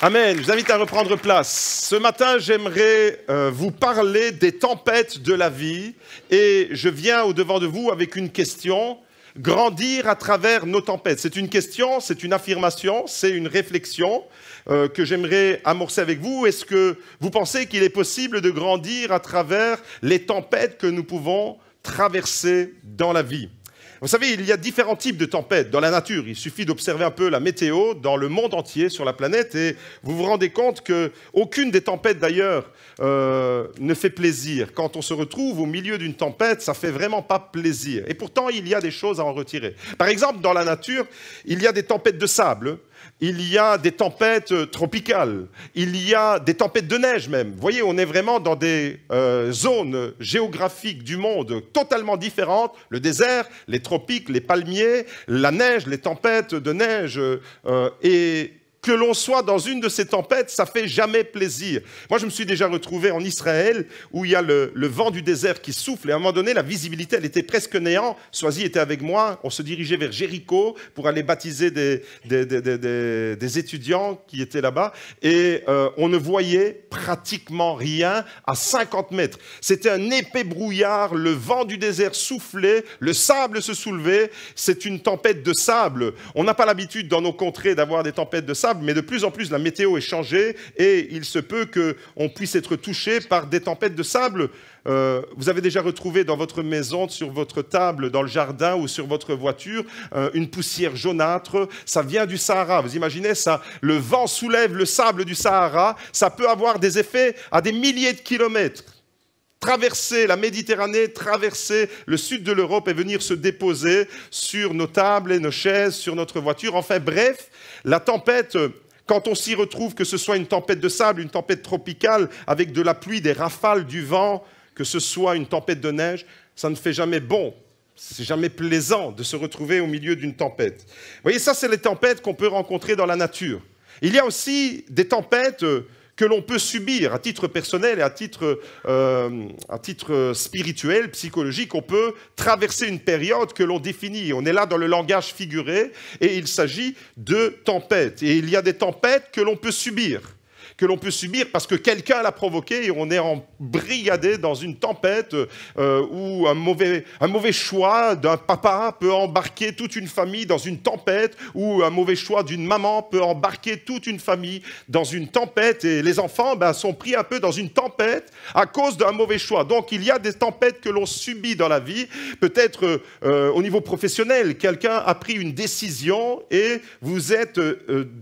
Amen. Je vous invite à reprendre place. Ce matin, j'aimerais vous parler des tempêtes de la vie. Et je viens au-devant de vous avec une question. Grandir à travers nos tempêtes. C'est une question, c'est une affirmation, c'est une réflexion que j'aimerais amorcer avec vous. Est-ce que vous pensez qu'il est possible de grandir à travers les tempêtes que nous pouvons traverser dans la vie ? Vous savez, il y a différents types de tempêtes dans la nature. Il suffit d'observer un peu la météo dans le monde entier, sur la planète, et vous vous rendez compte qu'aucune des tempêtes, d'ailleurs, ne fait plaisir. Quand on se retrouve au milieu d'une tempête, ça ne fait vraiment pas plaisir. Et pourtant, il y a des choses à en retirer. Par exemple, dans la nature, il y a des tempêtes de sable. Il y a des tempêtes tropicales, il y a des tempêtes de neige même. Vous voyez, on est vraiment dans des zones géographiques du monde totalement différentes. Le désert, les tropiques, les palmiers, la neige, les tempêtes de neige. Et que l'on soit dans une de ces tempêtes, ça ne fait jamais plaisir. Moi, je me suis déjà retrouvé en Israël, où il y a le vent du désert qui souffle. Et à un moment donné, la visibilité, elle était presque néant. Soisy était avec moi. On se dirigeait vers Jéricho pour aller baptiser des étudiants qui étaient là-bas. Et on ne voyait pratiquement rien à 50 mètres. C'était un épais brouillard. Le vent du désert soufflait. Le sable se soulevait. C'est une tempête de sable. On n'a pas l'habitude dans nos contrées d'avoir des tempêtes de sable, mais de plus en plus, la météo est changée et il se peut qu'on puisse être touché par des tempêtes de sable. Vous avez déjà retrouvé dans votre maison, sur votre table, dans le jardin ou sur votre voiture, une poussière jaunâtre. Ça vient du Sahara. Vous imaginez ça? Le vent soulève le sable du Sahara. Ça peut avoir des effets à des milliers de kilomètres. Traverser la Méditerranée, traverser le sud de l'Europe et venir se déposer sur nos tables et nos chaises, sur notre voiture. Enfin bref, la tempête, quand on s'y retrouve, que ce soit une tempête de sable, une tempête tropicale, avec de la pluie, des rafales, du vent, que ce soit une tempête de neige, ça ne fait jamais bon. C'est jamais plaisant de se retrouver au milieu d'une tempête. Vous voyez, ça, c'est les tempêtes qu'on peut rencontrer dans la nature. Il y a aussi des tempêtes que l'on peut subir à titre personnel et à titre spirituel, psychologique. On peut traverser une période que l'on définit. On est là dans le langage figuré et il s'agit de tempêtes. Et il y a des tempêtes que l'on peut subir. Parce que quelqu'un l'a provoqué et on est embrigadé dans une tempête où un mauvais choix d'un papa peut embarquer toute une famille dans une tempête, ou un mauvais choix d'une maman peut embarquer toute une famille dans une tempête, et les enfants sont pris un peu dans une tempête à cause d'un mauvais choix. Donc il y a des tempêtes que l'on subit dans la vie, peut-être au niveau professionnel, quelqu'un a pris une décision et vous êtes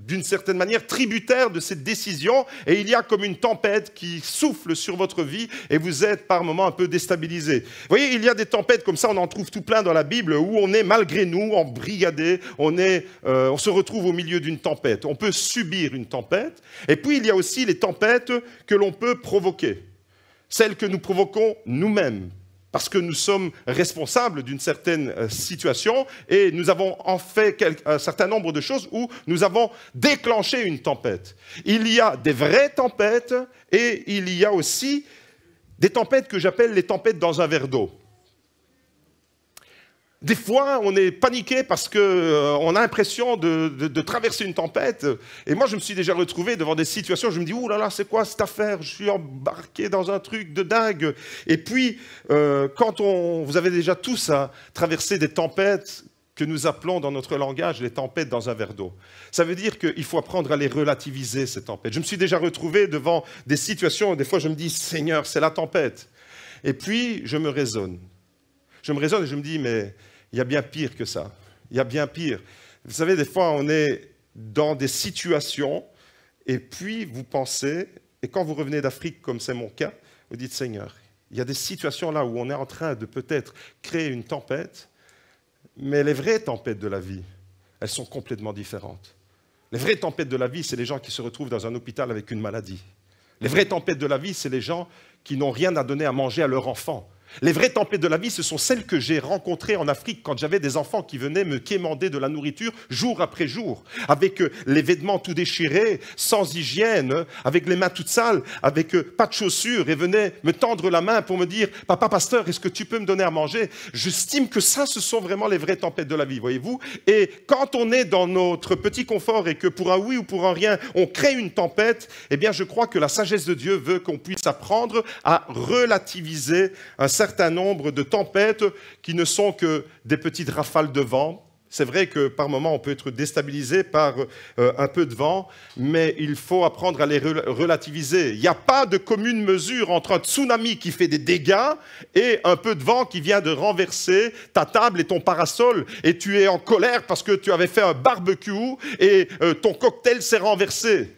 d'une certaine manière tributaire de cette décision. Et il y a comme une tempête qui souffle sur votre vie et vous êtes par moments un peu déstabilisé. Vous voyez, il y a des tempêtes comme ça, on en trouve tout plein dans la Bible, où on est malgré nous embrigadé, on se retrouve au milieu d'une tempête. On peut subir une tempête. Et puis il y a aussi les tempêtes que l'on peut provoquer, celles que nous provoquons nous-mêmes, parce que nous sommes responsables d'une certaine situation et nous avons en fait un certain nombre de choses où nous avons déclenché une tempête. Il y a des vraies tempêtes et il y a aussi des tempêtes que j'appelle les tempêtes dans un verre d'eau. Des fois, on est paniqué parce qu'on a l'impression de traverser une tempête. Et moi, je me suis déjà retrouvé devant des situations où je me dis « Ouh là là, c'est quoi cette affaire? Je suis embarqué dans un truc de dingue. » Et puis, quand vous avez déjà tous à traverser des tempêtes que nous appelons dans notre langage les tempêtes dans un verre d'eau, ça veut dire qu'il faut apprendre à les relativiser, ces tempêtes. Je me suis déjà retrouvé devant des situations où des fois je me dis « Seigneur, c'est la tempête. » Et puis, je me raisonne. Et je me dis « Mais il y a bien pire que ça. Il y a bien pire. » Vous savez, des fois, on est dans des situations et puis vous pensez, et quand vous revenez d'Afrique, comme c'est mon cas, vous dites « Seigneur, il y a des situations là où on est en train de peut-être créer une tempête, mais les vraies tempêtes de la vie, elles sont complètement différentes. Les vraies tempêtes de la vie, c'est les gens qui se retrouvent dans un hôpital avec une maladie. Les vraies tempêtes de la vie, c'est les gens qui n'ont rien à donner à manger à leur enfant. Les vraies tempêtes de la vie, ce sont celles que j'ai rencontrées en Afrique quand j'avais des enfants qui venaient me quémander de la nourriture jour après jour, avec les vêtements tout déchirés, sans hygiène, avec les mains toutes sales, avec pas de chaussures, et venaient me tendre la main pour me dire « Papa pasteur, est-ce que tu peux me donner à manger ?» J'estime que ça, ce sont vraiment les vraies tempêtes de la vie, voyez-vous. Et quand on est dans notre petit confort et que pour un oui ou pour un rien, on crée une tempête, eh bien je crois que la sagesse de Dieu veut qu'on puisse apprendre à relativiser un certain nombre de tempêtes qui ne sont que des petites rafales de vent. C'est vrai que par moments, on peut être déstabilisé par un peu de vent, mais il faut apprendre à les relativiser. Il n'y a pas de commune mesure entre un tsunami qui fait des dégâts et un peu de vent qui vient de renverser ta table et ton parasol, et tu es en colère parce que tu avais fait un barbecue et ton cocktail s'est renversé.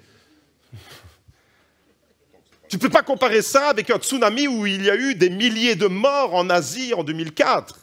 Tu ne peux pas comparer ça avec un tsunami où il y a eu des milliers de morts en Asie en 2004.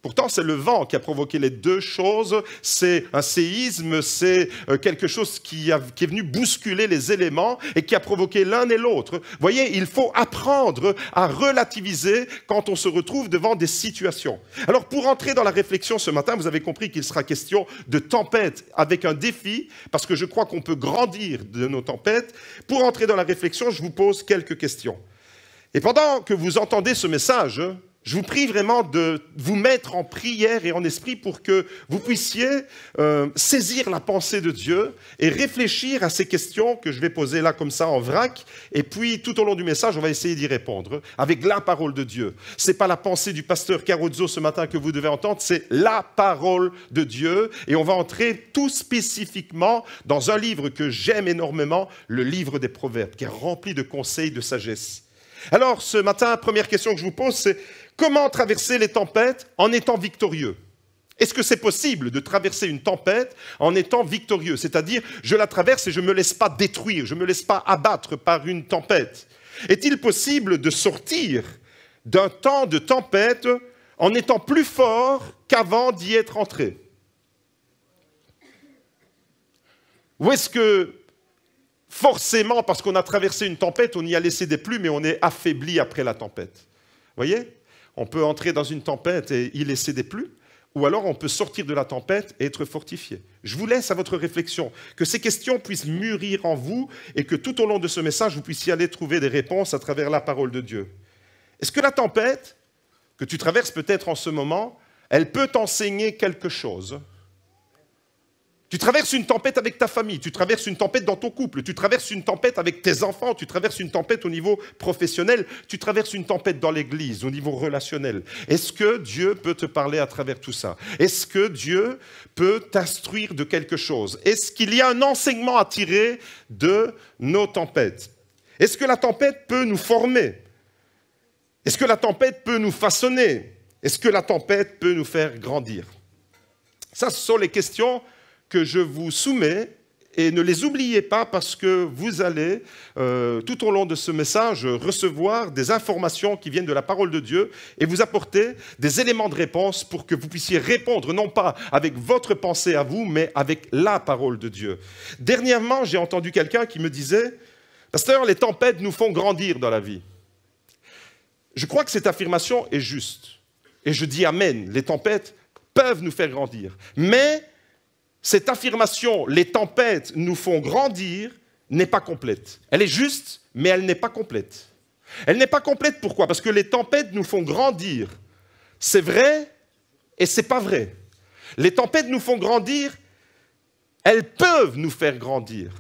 Pourtant, c'est le vent qui a provoqué les deux choses. C'est un séisme, c'est quelque chose qui est venu bousculer les éléments et qui a provoqué l'un et l'autre. Vous voyez, il faut apprendre à relativiser quand on se retrouve devant des situations. Alors, pour entrer dans la réflexion ce matin, vous avez compris qu'il sera question de tempête avec un défi, parce que je crois qu'on peut grandir de nos tempêtes. Pour entrer dans la réflexion, je vous pose quelques questions. Et pendant que vous entendez ce message, je vous prie vraiment de vous mettre en prière et en esprit pour que vous puissiez saisir la pensée de Dieu et réfléchir à ces questions que je vais poser là comme ça en vrac. Et puis, tout au long du message, on va essayer d'y répondre avec la parole de Dieu. Ce n'est pas la pensée du pasteur Carozzo ce matin que vous devez entendre, c'est la parole de Dieu. Et on va entrer tout spécifiquement dans un livre que j'aime énormément, le livre des Proverbes, qui est rempli de conseils de sagesse. Alors, ce matin, première question que je vous pose, c'est comment traverser les tempêtes en étant victorieux? Est-ce que c'est possible de traverser une tempête en étant victorieux? C'est-à-dire, je la traverse et je ne me laisse pas détruire, je ne me laisse pas abattre par une tempête. Est-il possible de sortir d'un temps de tempête en étant plus fort qu'avant d'y être entré? Ou est-ce que forcément, parce qu'on a traversé une tempête, on y a laissé des plumes et on est affaibli après la tempête? Vous voyez? On peut entrer dans une tempête et y laisser des plumes, ou alors on peut sortir de la tempête et être fortifié. Je vous laisse à votre réflexion, que ces questions puissent mûrir en vous et que tout au long de ce message, vous puissiez aller trouver des réponses à travers la parole de Dieu. Est-ce que la tempête que tu traverses peut-être en ce moment, elle peut t'enseigner quelque chose? Tu traverses une tempête avec ta famille, tu traverses une tempête dans ton couple, tu traverses une tempête avec tes enfants, tu traverses une tempête au niveau professionnel, tu traverses une tempête dans l'église, au niveau relationnel. Est-ce que Dieu peut te parler à travers tout ça? Est-ce que Dieu peut t'instruire de quelque chose? Est-ce qu'il y a un enseignement à tirer de nos tempêtes? Est-ce que la tempête peut nous former? Est-ce que la tempête peut nous façonner? Est-ce que la tempête peut nous faire grandir? Ça, ce sont les questions que je vous soumets, et ne les oubliez pas parce que vous allez, tout au long de ce message, recevoir des informations qui viennent de la parole de Dieu et vous apporter des éléments de réponse pour que vous puissiez répondre, non pas avec votre pensée à vous, mais avec la parole de Dieu. Dernièrement, j'ai entendu quelqu'un qui me disait « Pasteur, les tempêtes nous font grandir dans la vie. » Je crois que cette affirmation est juste. Et je dis Amen, les tempêtes peuvent nous faire grandir. Mais cette affirmation, les tempêtes nous font grandir, n'est pas complète. Elle est juste, mais elle n'est pas complète. Elle n'est pas complète, pourquoi? Parce que les tempêtes nous font grandir. C'est vrai et c'est pas vrai. Les tempêtes nous font grandir, elles peuvent nous faire grandir.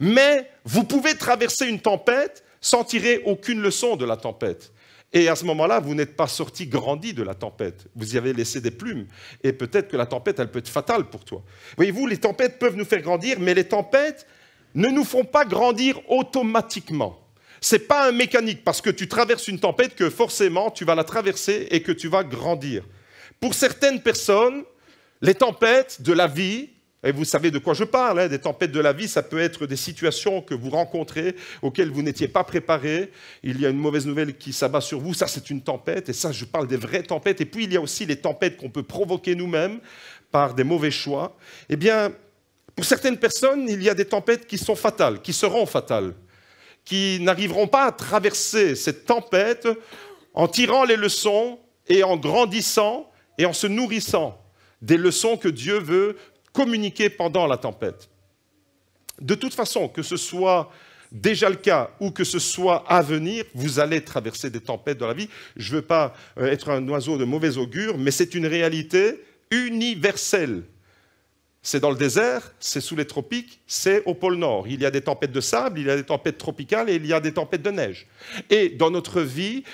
Mais vous pouvez traverser une tempête sans tirer aucune leçon de la tempête. Et à ce moment-là, vous n'êtes pas sorti grandi de la tempête. Vous y avez laissé des plumes. Et peut-être que la tempête, elle peut être fatale pour toi. Voyez-vous, les tempêtes peuvent nous faire grandir, mais les tempêtes ne nous font pas grandir automatiquement. Ce n'est pas un mécanique, parce que tu traverses une tempête que forcément, tu vas la traverser et que tu vas grandir. Pour certaines personnes, les tempêtes de la vie, et vous savez de quoi je parle, hein, des tempêtes de la vie, ça peut être des situations que vous rencontrez, auxquelles vous n'étiez pas préparé. Il y a une mauvaise nouvelle qui s'abat sur vous, ça c'est une tempête, et ça je parle des vraies tempêtes. Et puis il y a aussi les tempêtes qu'on peut provoquer nous-mêmes par des mauvais choix. Eh bien, pour certaines personnes, il y a des tempêtes qui sont fatales, qui seront fatales, qui n'arriveront pas à traverser cette tempête en tirant les leçons et en grandissant et en se nourrissant des leçons que Dieu veut communiquer pendant la tempête. De toute façon, que ce soit déjà le cas ou que ce soit à venir, vous allez traverser des tempêtes dans la vie. Je ne veux pas être un oiseau de mauvais augure, mais c'est une réalité universelle. C'est dans le désert, c'est sous les tropiques, c'est au pôle Nord. Il y a des tempêtes de sable, il y a des tempêtes tropicales et il y a des tempêtes de neige. Et dans notre vie,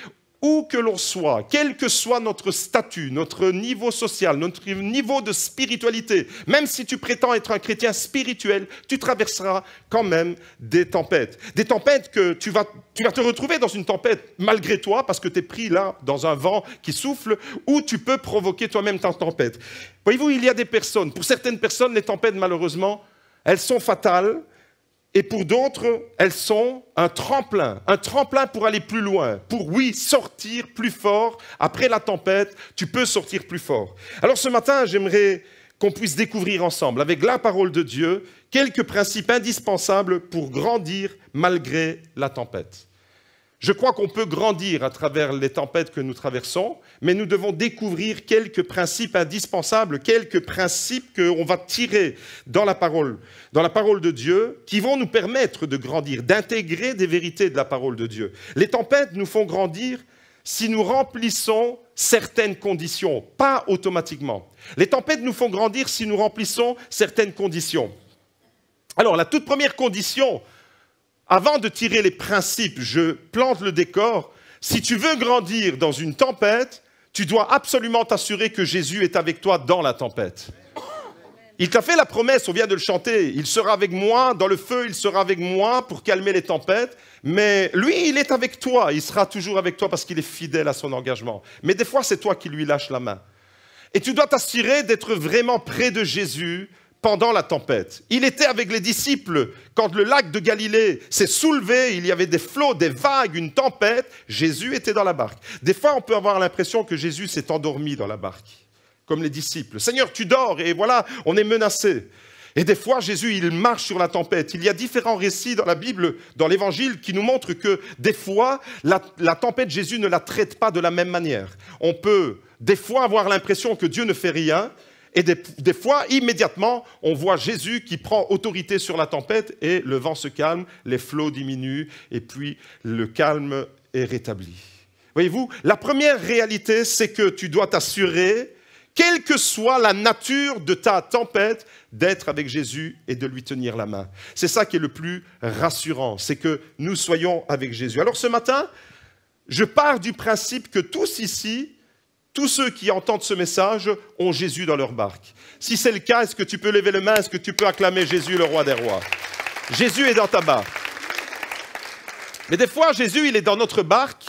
où que l'on soit, quel que soit notre statut, notre niveau social, notre niveau de spiritualité, même si tu prétends être un chrétien spirituel, tu traverseras quand même des tempêtes. Des tempêtes que tu vas te retrouver dans une tempête malgré toi, parce que tu es pris là dans un vent qui souffle, ou tu peux provoquer toi-même ta tempête. Voyez-vous, il y a des personnes, pour certaines personnes, les tempêtes, malheureusement, elles sont fatales, et pour d'autres, elles sont un tremplin pour aller plus loin, pour, oui, sortir plus fort. Après la tempête, tu peux sortir plus fort. Alors ce matin, j'aimerais qu'on puisse découvrir ensemble, avec la parole de Dieu, quelques principes indispensables pour grandir malgré la tempête. Je crois qu'on peut grandir à travers les tempêtes que nous traversons, mais nous devons découvrir quelques principes indispensables, quelques principes qu'on va tirer dans la parole de Dieu, qui vont nous permettre de grandir, d'intégrer des vérités de la parole de Dieu. Les tempêtes nous font grandir si nous remplissons certaines conditions, pas automatiquement. Les tempêtes nous font grandir si nous remplissons certaines conditions. Alors, la toute première condition, avant de tirer les principes, je plante le décor. Si tu veux grandir dans une tempête, tu dois absolument t'assurer que Jésus est avec toi dans la tempête. Il t'a fait la promesse, on vient de le chanter, il sera avec moi, dans le feu, il sera avec moi pour calmer les tempêtes. Mais lui, il est avec toi, il sera toujours avec toi parce qu'il est fidèle à son engagement. Mais des fois, c'est toi qui lui lâches la main. Et tu dois t'assurer d'être vraiment près de Jésus pendant la tempête. Il était avec les disciples quand le lac de Galilée s'est soulevé, il y avait des flots, des vagues, une tempête. Jésus était dans la barque. Des fois, on peut avoir l'impression que Jésus s'est endormi dans la barque, comme les disciples. Seigneur, tu dors et voilà, on est menacé. Et des fois, Jésus, il marche sur la tempête. Il y a différents récits dans la Bible, dans l'Évangile, qui nous montrent que des fois, la tempête, Jésus ne la traite pas de la même manière. On peut des fois avoir l'impression que Dieu ne fait rien, et des fois, immédiatement, on voit Jésus qui prend autorité sur la tempête et le vent se calme, les flots diminuent et puis le calme est rétabli. Voyez-vous, la première réalité, c'est que tu dois t'assurer, quelle que soit la nature de ta tempête, d'être avec Jésus et de lui tenir la main. C'est ça qui est le plus rassurant, c'est que nous soyons avec Jésus. Alors ce matin, je pars du principe que tous ici, tous ceux qui entendent ce message ont Jésus dans leur barque. Si c'est le cas, est-ce que tu peux lever la main? Est-ce que tu peux acclamer Jésus, le roi des rois? Jésus est dans ta barque. Mais des fois, Jésus, il est dans notre barque,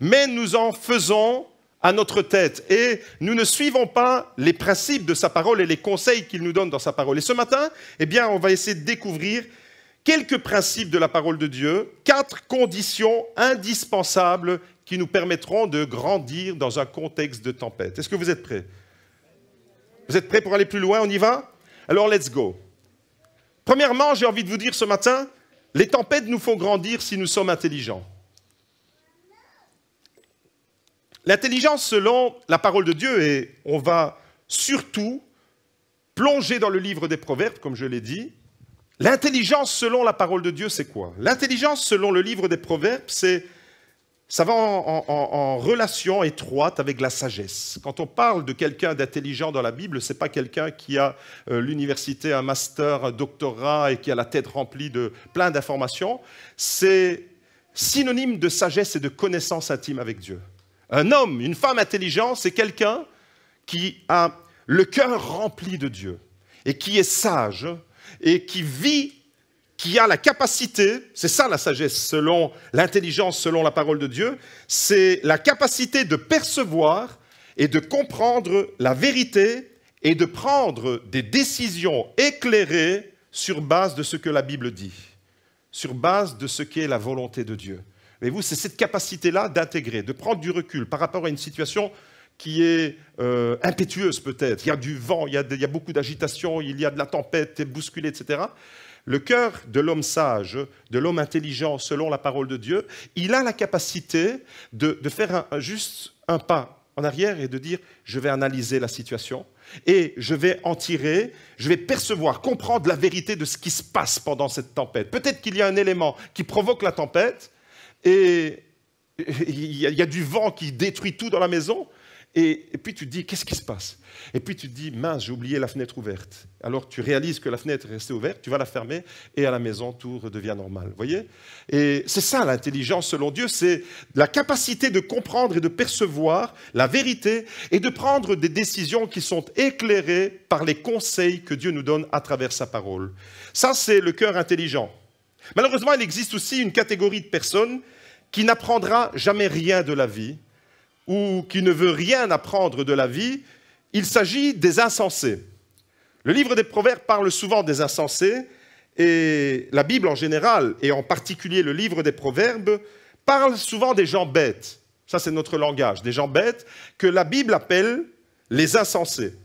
mais nous en faisons à notre tête. Et nous ne suivons pas les principes de sa parole et les conseils qu'il nous donne dans sa parole. Et ce matin, eh bien, on va essayer de découvrir quelques principes de la parole de Dieu, 4 conditions indispensables qui nous permettront de grandir dans un contexte de tempête. Est-ce que vous êtes prêts? Vous êtes prêts pour aller plus loin? On y va? Alors, let's go. Premièrement, j'ai envie de vous dire ce matin, les tempêtes nous font grandir si nous sommes intelligents. L'intelligence selon la parole de Dieu, et on va surtout plonger dans le livre des Proverbes, comme je l'ai dit. L'intelligence selon la parole de Dieu, c'est quoi? L'intelligence selon le livre des Proverbes, ça va en relation étroite avec la sagesse. Quand on parle de quelqu'un d'intelligent dans la Bible, ce n'est pas quelqu'un qui a l'université, un master, un doctorat et qui a la tête remplie de plein d'informations. C'est synonyme de sagesse et de connaissance intime avec Dieu. Un homme, une femme intelligente, c'est quelqu'un qui a le cœur rempli de Dieu et qui est sage et qui vit, qui a la capacité, c'est ça la sagesse selon l'intelligence, selon la parole de Dieu, c'est la capacité de percevoir et de comprendre la vérité et de prendre des décisions éclairées sur base de ce que la Bible dit, sur base de ce qu'est la volonté de Dieu. Voyez-vous, c'est cette capacité-là d'intégrer, de prendre du recul par rapport à une situation qui est impétueuse peut-être. Il y a du vent, il y a beaucoup d'agitation, il y a de la tempête, tu es bousculé, etc. Le cœur de l'homme sage, de l'homme intelligent selon la parole de Dieu, il a la capacité de faire juste un pas en arrière et de dire « je vais analyser la situation et je vais en tirer, je vais percevoir, comprendre la vérité de ce qui se passe pendant cette tempête. Peut-être qu'il y a un élément qui provoque la tempête et il y a du vent qui détruit tout dans la maison. Et puis tu te dis, qu'est-ce qui se passe? Et puis tu te dis, mince, j'ai oublié la fenêtre ouverte. Alors tu réalises que la fenêtre est restée ouverte, tu vas la fermer, et à la maison, tout redevient normal. Vous voyez? Et c'est ça l'intelligence selon Dieu, c'est la capacité de comprendre et de percevoir la vérité et de prendre des décisions qui sont éclairées par les conseils que Dieu nous donne à travers sa parole. Ça, c'est le cœur intelligent. Malheureusement, il existe aussi une catégorie de personnes qui n'apprendra jamais rien de la vie, ou qui ne veut rien apprendre de la vie. Il s'agit des insensés. Le livre des Proverbes parle souvent des insensés, et la Bible en général, et en particulier le livre des Proverbes, parle souvent des gens bêtes. Ça, c'est notre langage, des gens bêtes, que la Bible appelle les insensés.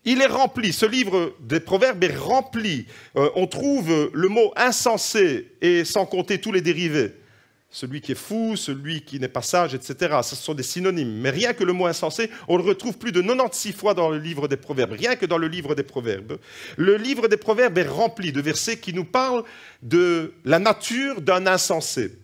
Il est rempli, ce livre des Proverbes est rempli. On trouve le mot insensé, et sans compter tous les dérivés. Celui qui est fou, celui qui n'est pas sage, etc. Ce sont des synonymes. Mais rien que le mot insensé, on le retrouve plus de 96 fois dans le livre des Proverbes. Rien que dans le livre des Proverbes. Le livre des Proverbes est rempli de versets qui nous parlent de la nature d'un insensé.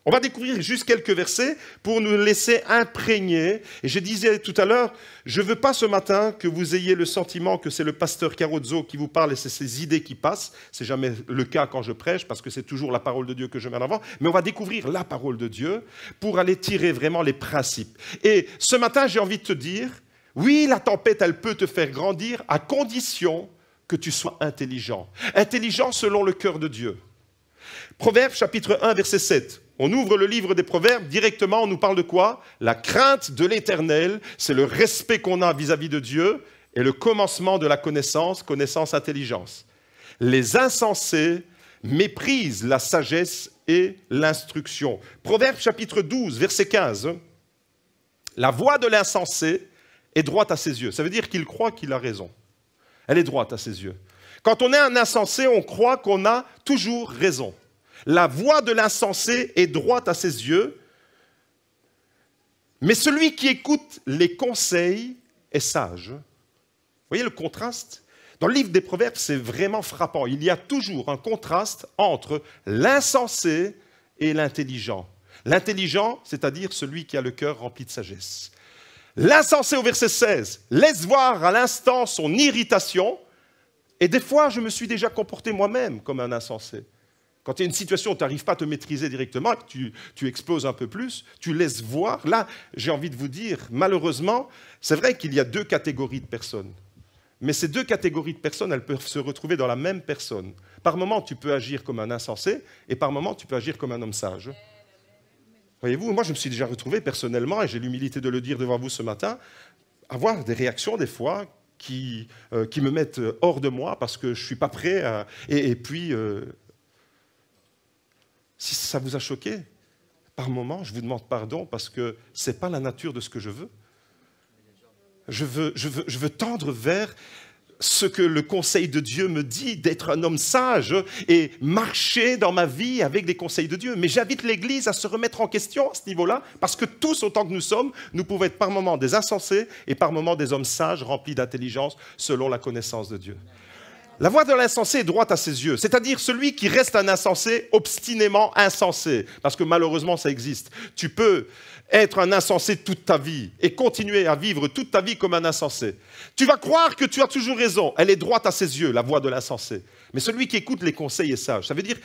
On va découvrir juste quelques versets pour nous laisser imprégner. Et je disais tout à l'heure, je ne veux pas ce matin que vous ayez le sentiment que c'est le pasteur Carozzo qui vous parle et c'est ses idées qui passent. Ce n'est jamais le cas quand je prêche parce que c'est toujours la parole de Dieu que je mets en avant. Mais on va découvrir la parole de Dieu pour aller tirer vraiment les principes. Et ce matin, j'ai envie de te dire, oui, la tempête, elle peut te faire grandir à condition que tu sois intelligent. Intelligent selon le cœur de Dieu. Proverbes chapitre 1, verset 7. On ouvre le livre des Proverbes, directement on nous parle de quoi? La crainte de l'Éternel, c'est le respect qu'on a vis-à-vis de Dieu et le commencement de la connaissance, connaissance, intelligence. Les insensés méprisent la sagesse et l'instruction. Proverbes chapitre 12, verset 15. La voix de l'insensé est droite à ses yeux. Ça veut dire qu'il croit qu'il a raison. Elle est droite à ses yeux. Quand on est un insensé, on croit qu'on a toujours raison. La voix de l'insensé est droite à ses yeux, mais celui qui écoute les conseils est sage. Vous voyez le contraste? Dans le livre des Proverbes, c'est vraiment frappant. Il y a toujours un contraste entre l'insensé et l'intelligent. L'intelligent, c'est-à-dire celui qui a le cœur rempli de sagesse. L'insensé au verset 16 laisse voir à l'instant son irritation, et des fois, je me suis déjà comporté moi-même comme un insensé. Quand il y a une situation où tu n'arrives pas à te maîtriser directement, que tu exploses un peu plus, tu laisses voir. Là, j'ai envie de vous dire, malheureusement, c'est vrai qu'il y a deux catégories de personnes. Mais ces deux catégories de personnes, elles peuvent se retrouver dans la même personne. Par moment, tu peux agir comme un insensé, et par moment, tu peux agir comme un homme sage. Voyez-vous, moi, je me suis déjà retrouvé personnellement, et j'ai l'humilité de le dire devant vous ce matin, avoir des réactions des fois qui me mettent hors de moi parce que je ne suis pas prêt à... Et puis... Si ça vous a choqué, par moment, je vous demande pardon parce que ce n'est pas la nature de ce que je veux. Je veux tendre vers ce que le conseil de Dieu me dit, d'être un homme sage et marcher dans ma vie avec les conseils de Dieu. Mais j'invite l'Église à se remettre en question à ce niveau-là, parce que tous, autant que nous sommes, nous pouvons être par moments des insensés et par moments des hommes sages remplis d'intelligence selon la connaissance de Dieu. La voix de l'insensé est droite à ses yeux, c'est-à-dire celui qui reste un insensé, obstinément insensé, parce que malheureusement ça existe. Tu peux être un insensé toute ta vie et continuer à vivre toute ta vie comme un insensé. Tu vas croire que tu as toujours raison, elle est droite à ses yeux, la voix de l'insensé. Mais celui qui écoute les conseils est sage. Ça veut dire,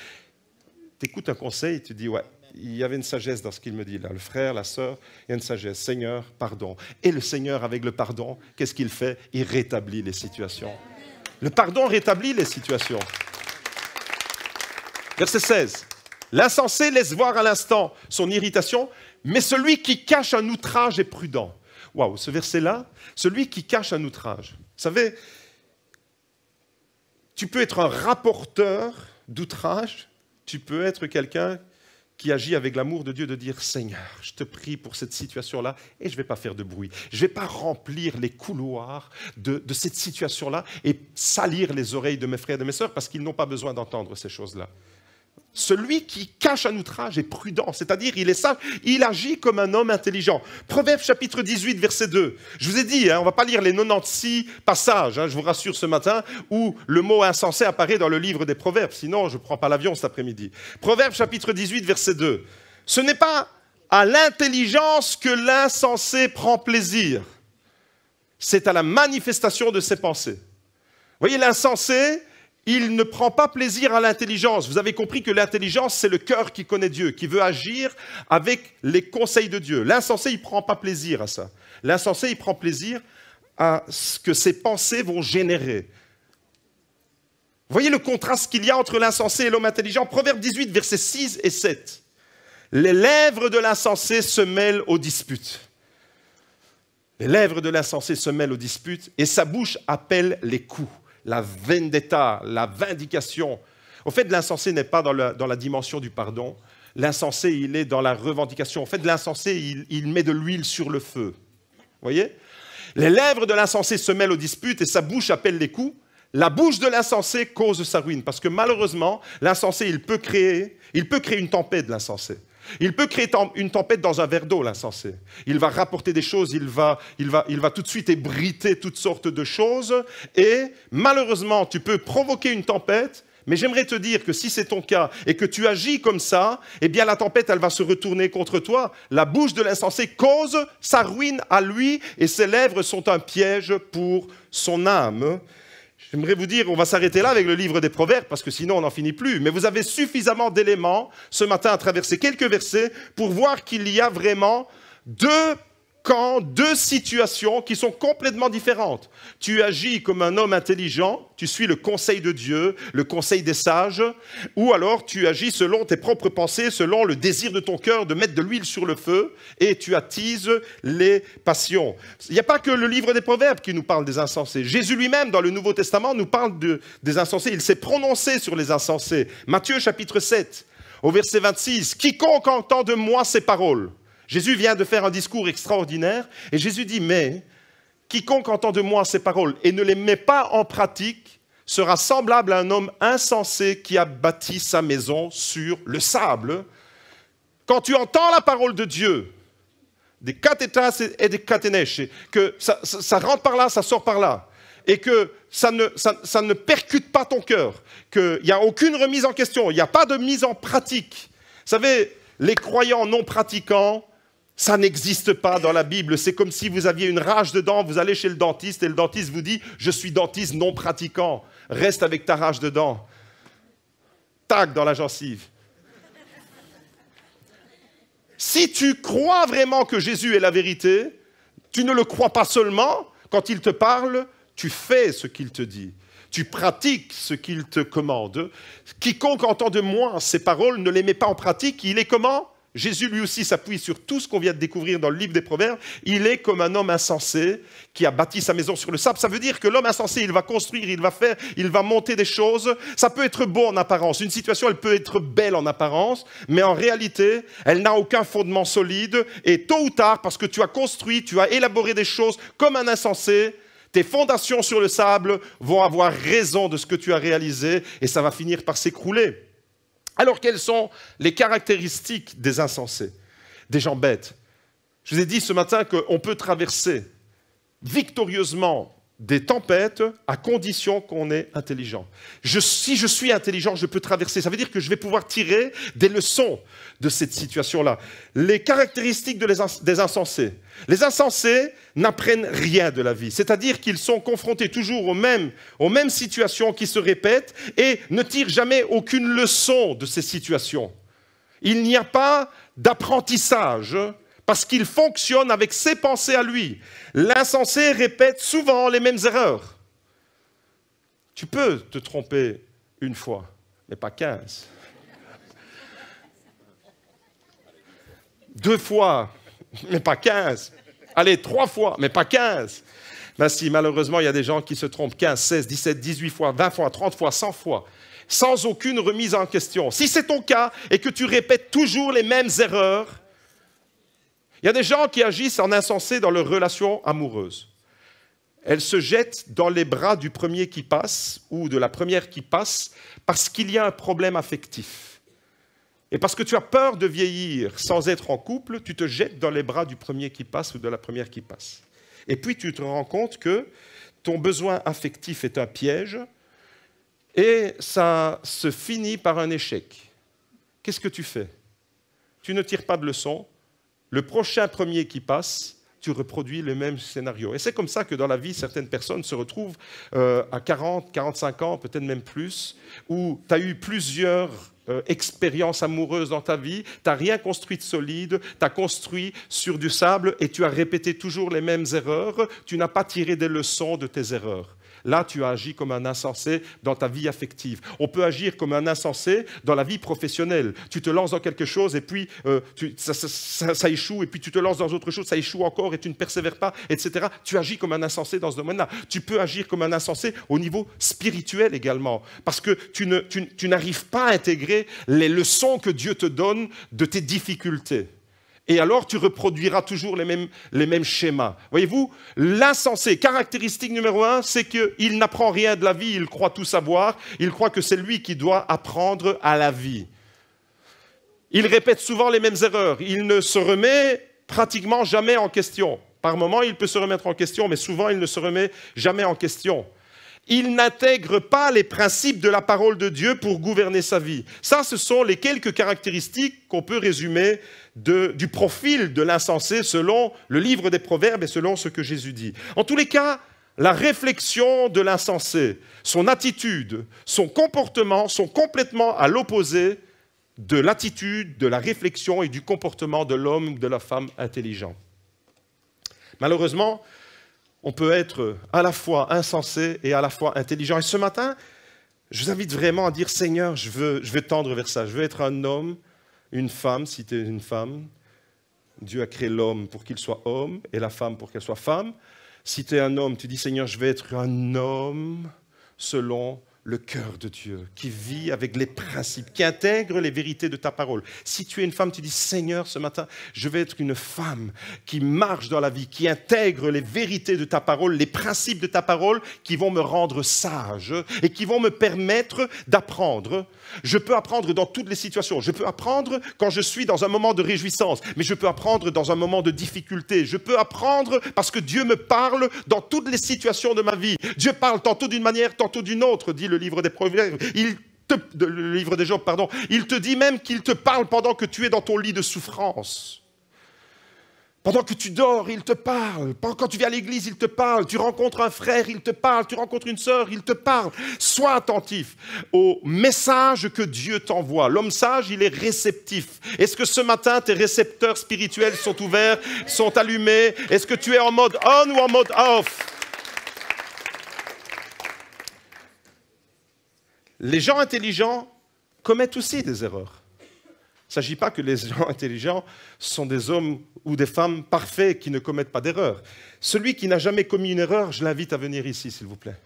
tu écoutes un conseil, tu dis, ouais, il y avait une sagesse dans ce qu'il me dit là. Le frère, la sœur, il y a une sagesse. Seigneur, pardon. Et le Seigneur, avec le pardon, qu'est-ce qu'il fait? Il rétablit les situations. Le pardon rétablit les situations. Verset 16. L'insensé laisse voir à l'instant son irritation, mais celui qui cache un outrage est prudent. Waouh, ce verset-là, celui qui cache un outrage. Vous savez, tu peux être un rapporteur d'outrage, tu peux être quelqu'un qui agit avec l'amour de Dieu, de dire « Seigneur, je te prie pour cette situation-là et je ne vais pas faire de bruit. Je ne vais pas remplir les couloirs de cette situation-là et salir les oreilles de mes frères et de mes sœurs parce qu'ils n'ont pas besoin d'entendre ces choses-là. » Celui qui cache un outrage est prudent, c'est-à-dire il est sage, il agit comme un homme intelligent. Proverbe chapitre 18, verset 2. Je vous ai dit, on ne va pas lire les 96 passages, je vous rassure ce matin, où le mot insensé apparaît dans le livre des Proverbes, sinon je ne prends pas l'avion cet après-midi. Proverbe chapitre 18, verset 2. Ce n'est pas à l'intelligence que l'insensé prend plaisir, c'est à la manifestation de ses pensées. Vous voyez, l'insensé, il ne prend pas plaisir à l'intelligence. Vous avez compris que l'intelligence, c'est le cœur qui connaît Dieu, qui veut agir avec les conseils de Dieu. L'insensé, il ne prend pas plaisir à ça. L'insensé, il prend plaisir à ce que ses pensées vont générer. Vous voyez le contraste qu'il y a entre l'insensé et l'homme intelligent? Proverbe 18, versets 6 et 7. Les lèvres de l'insensé se mêlent aux disputes. Les lèvres de l'insensé se mêlent aux disputes et sa bouche appelle les coups. La vendetta, la vindication. Au fait, l'insensé n'est pas dans la dimension du pardon. L'insensé, il est dans la revendication. En fait, l'insensé, il met de l'huile sur le feu. Vous voyez? Les lèvres de l'insensé se mêlent aux disputes et sa bouche appelle les coups. La bouche de l'insensé cause sa ruine. Parce que malheureusement, l'insensé, il peut créer une tempête, l'insensé. Il peut créer une tempête dans un verre d'eau, l'insensé. Il va rapporter des choses, il va tout de suite ébriter toutes sortes de choses. Et malheureusement, tu peux provoquer une tempête, mais j'aimerais te dire que si c'est ton cas et que tu agis comme ça, eh bien la tempête, elle va se retourner contre toi. La bouche de l'insensé cause sa ruine à lui et ses lèvres sont un piège pour son âme. J'aimerais vous dire, on va s'arrêter là avec le livre des Proverbes, parce que sinon on n'en finit plus. Mais vous avez suffisamment d'éléments ce matin à traverser quelques versets pour voir qu'il y a vraiment deux camps, deux situations qui sont complètement différentes. Tu agis comme un homme intelligent, tu suis le conseil de Dieu, le conseil des sages, ou alors tu agis selon tes propres pensées, selon le désir de ton cœur de mettre de l'huile sur le feu, et tu attises les passions. Il n'y a pas que le livre des Proverbes qui nous parle des insensés. Jésus lui-même, dans le Nouveau Testament, nous parle des insensés. Il s'est prononcé sur les insensés. Matthieu chapitre 7, au verset 26, « Quiconque entend de moi ces paroles » Jésus vient de faire un discours extraordinaire et Jésus dit « Mais quiconque entend de moi ces paroles et ne les met pas en pratique sera semblable à un homme insensé qui a bâti sa maison sur le sable. » Quand tu entends la parole de Dieu, des katetas et des katenesh, que ça rentre par là, ça sort par là, et que ça ne percute pas ton cœur, qu'il n'y a aucune remise en question, il n'y a pas de mise en pratique. Vous savez, les croyants non pratiquants, ça n'existe pas dans la Bible. C'est comme si vous aviez une rage de dents, vous allez chez le dentiste et le dentiste vous dit « Je suis dentiste non pratiquant, reste avec ta rage de dents. » Tac dans la gencive. Si tu crois vraiment que Jésus est la vérité, tu ne le crois pas seulement, quand il te parle, tu fais ce qu'il te dit. Tu pratiques ce qu'il te commande. Quiconque entend de moi ces paroles ne les met pas en pratique, il est comment ? Jésus lui aussi s'appuie sur tout ce qu'on vient de découvrir dans le livre des Proverbes. Il est comme un homme insensé qui a bâti sa maison sur le sable. Ça veut dire que l'homme insensé, il va construire, il va faire, il va monter des choses. Ça peut être beau en apparence. Une situation, elle peut être belle en apparence, mais en réalité, elle n'a aucun fondement solide. Et tôt ou tard, parce que tu as construit, tu as élaboré des choses comme un insensé, tes fondations sur le sable vont avoir raison de ce que tu as réalisé et ça va finir par s'écrouler. Alors, quelles sont les caractéristiques des insensés, des gens bêtes? Je vous ai dit ce matin qu'on peut traverser victorieusement des tempêtes à condition qu'on est intelligent. Si je suis intelligent, je peux traverser. Ça veut dire que je vais pouvoir tirer des leçons de cette situation-là. Les caractéristiques des insensés. Les insensés n'apprennent rien de la vie. C'est-à-dire qu'ils sont confrontés toujours aux mêmes situations qui se répètent et ne tirent jamais aucune leçon de ces situations. Il n'y a pas d'apprentissage parce qu'il fonctionne avec ses pensées à lui. L'insensé répète souvent les mêmes erreurs. Tu peux te tromper une fois, mais pas 15. 2 fois, mais pas 15. Allez, 3 fois, mais pas 15. Ben si, malheureusement, il y a des gens qui se trompent 15, 16, 17, 18 fois, 20 fois, 30 fois, 100 fois. sans aucune remise en question. Si c'est ton cas et que tu répètes toujours les mêmes erreurs, il y a des gens qui agissent en insensé dans leurs relations amoureuses. Elles se jettent dans les bras du premier qui passe ou de la première qui passe parce qu'il y a un problème affectif. Et parce que tu as peur de vieillir sans être en couple, tu te jettes dans les bras du premier qui passe ou de la première qui passe. Et puis tu te rends compte que ton besoin affectif est un piège et ça se finit par un échec. Qu'est-ce que tu fais? Tu ne tires pas de leçon. Le prochain premier qui passe, tu reproduis le même scénario. Et c'est comme ça que dans la vie, certaines personnes se retrouvent à 40, 45 ans, peut-être même plus, où tu as eu plusieurs expériences amoureuses dans ta vie, tu n'as rien construit de solide, tu as construit sur du sable et tu as répété toujours les mêmes erreurs, tu n'as pas tiré des leçons de tes erreurs. Là, tu as agi comme un insensé dans ta vie affective. On peut agir comme un insensé dans la vie professionnelle. Tu te lances dans quelque chose et puis ça échoue, et puis tu te lances dans autre chose, ça échoue encore et tu ne persévères pas, etc. Tu agis comme un insensé dans ce domaine-là. Tu peux agir comme un insensé au niveau spirituel également, parce que tu n'arrives pas à intégrer les leçons que Dieu te donne de tes difficultés. Et alors, tu reproduiras toujours les mêmes schémas. Voyez-vous, l'insensé, caractéristique numéro 1, c'est qu'il n'apprend rien de la vie, il croit tout savoir, il croit que c'est lui qui doit apprendre à la vie. Il répète souvent les mêmes erreurs, il ne se remet pratiquement jamais en question. Par moments, il peut se remettre en question, mais souvent, il ne se remet jamais en question. Il n'intègre pas les principes de la parole de Dieu pour gouverner sa vie. Ça, ce sont les quelques caractéristiques qu'on peut résumer du profil de l'insensé selon le livre des Proverbes et selon ce que Jésus dit. En tous les cas, la réflexion de l'insensé, son attitude, son comportement sont complètement à l'opposé de l'attitude, de la réflexion et du comportement de l'homme ou de la femme intelligent. Malheureusement, on peut être à la fois insensé et à la fois intelligent. Et ce matin, je vous invite vraiment à dire, Seigneur, je veux tendre vers ça. Je veux être un homme, une femme, si tu es une femme. Dieu a créé l'homme pour qu'il soit homme et la femme pour qu'elle soit femme. Si tu es un homme, tu dis, Seigneur, je vais être un homme selon le cœur de Dieu, qui vit avec les principes, qui intègre les vérités de ta parole. Si tu es une femme, tu dis, Seigneur, ce matin, je vais être une femme qui marche dans la vie, qui intègre les vérités de ta parole, les principes de ta parole, qui vont me rendre sage et qui vont me permettre d'apprendre. Je peux apprendre dans toutes les situations. Je peux apprendre quand je suis dans un moment de réjouissance, mais je peux apprendre dans un moment de difficulté. Je peux apprendre parce que Dieu me parle dans toutes les situations de ma vie. Dieu parle tantôt d'une manière, tantôt d'une autre, dit le livre des Proverbes. Le livre des Job, pardon. Il te dit même qu'il te parle pendant que tu es dans ton lit de souffrance. Pendant que tu dors, il te parle. Quand tu viens à l'église, il te parle. Tu rencontres un frère, il te parle. Tu rencontres une sœur, il te parle. Sois attentif au message que Dieu t'envoie. L'homme sage, il est réceptif. Est-ce que ce matin, tes récepteurs spirituels sont ouverts, sont allumés? Est-ce que tu es en mode on ou en mode off? Les gens intelligents commettent aussi des erreurs. Il ne s'agit pas que les gens intelligents sont des hommes ou des femmes parfaits qui ne commettent pas d'erreur. Celui qui n'a jamais commis une erreur, je l'invite à venir ici, s'il vous plaît.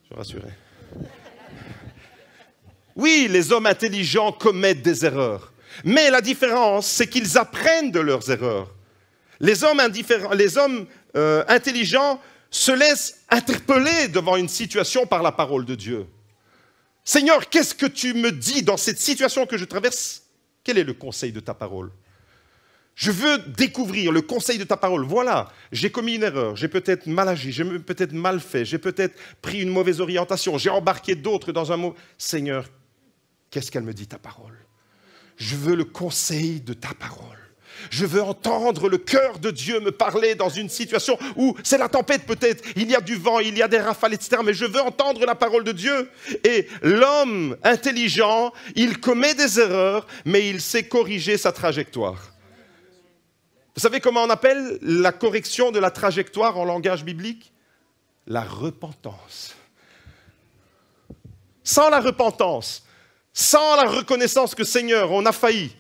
Je rassurer. Oui, les hommes intelligents commettent des erreurs. Mais la différence, c'est qu'ils apprennent de leurs erreurs. Les hommes intelligents se laissent interpeller devant une situation par la parole de Dieu. Seigneur, qu'est-ce que tu me dis dans cette situation que je traverse? Quel est le conseil de ta parole? Je veux découvrir le conseil de ta parole. Voilà, j'ai commis une erreur, j'ai peut-être mal agi, j'ai peut-être mal fait, j'ai peut-être pris une mauvaise orientation, j'ai embarqué d'autres dans un mot. Seigneur, qu'est-ce qu'elle me dit ta parole? Je veux le conseil de ta parole. Je veux entendre le cœur de Dieu me parler dans une situation où c'est la tempête peut-être, il y a du vent, il y a des rafales, etc. Mais je veux entendre la parole de Dieu. Et l'homme intelligent, il commet des erreurs, mais il sait corriger sa trajectoire. Vous savez comment on appelle la correction de la trajectoire en langage biblique? La repentance. Sans la repentance, sans la reconnaissance que Seigneur, on a failli,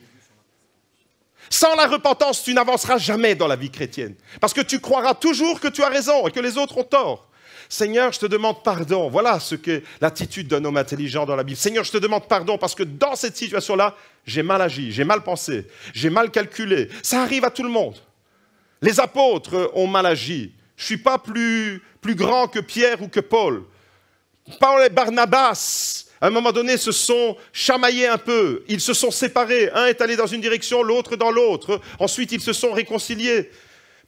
sans la repentance, tu n'avanceras jamais dans la vie chrétienne. Parce que tu croiras toujours que tu as raison et que les autres ont tort. Seigneur, je te demande pardon. Voilà ce qu'est l'attitude d'un homme intelligent dans la Bible. Seigneur, je te demande pardon parce que dans cette situation-là, j'ai mal agi, j'ai mal pensé, j'ai mal calculé. Ça arrive à tout le monde. Les apôtres ont mal agi. Je ne suis pas plus grand que Pierre ou que Paul. Paul et Barnabas, à un moment donné, se sont chamaillés un peu. Ils se sont séparés. Un est allé dans une direction, l'autre dans l'autre. Ensuite, ils se sont réconciliés.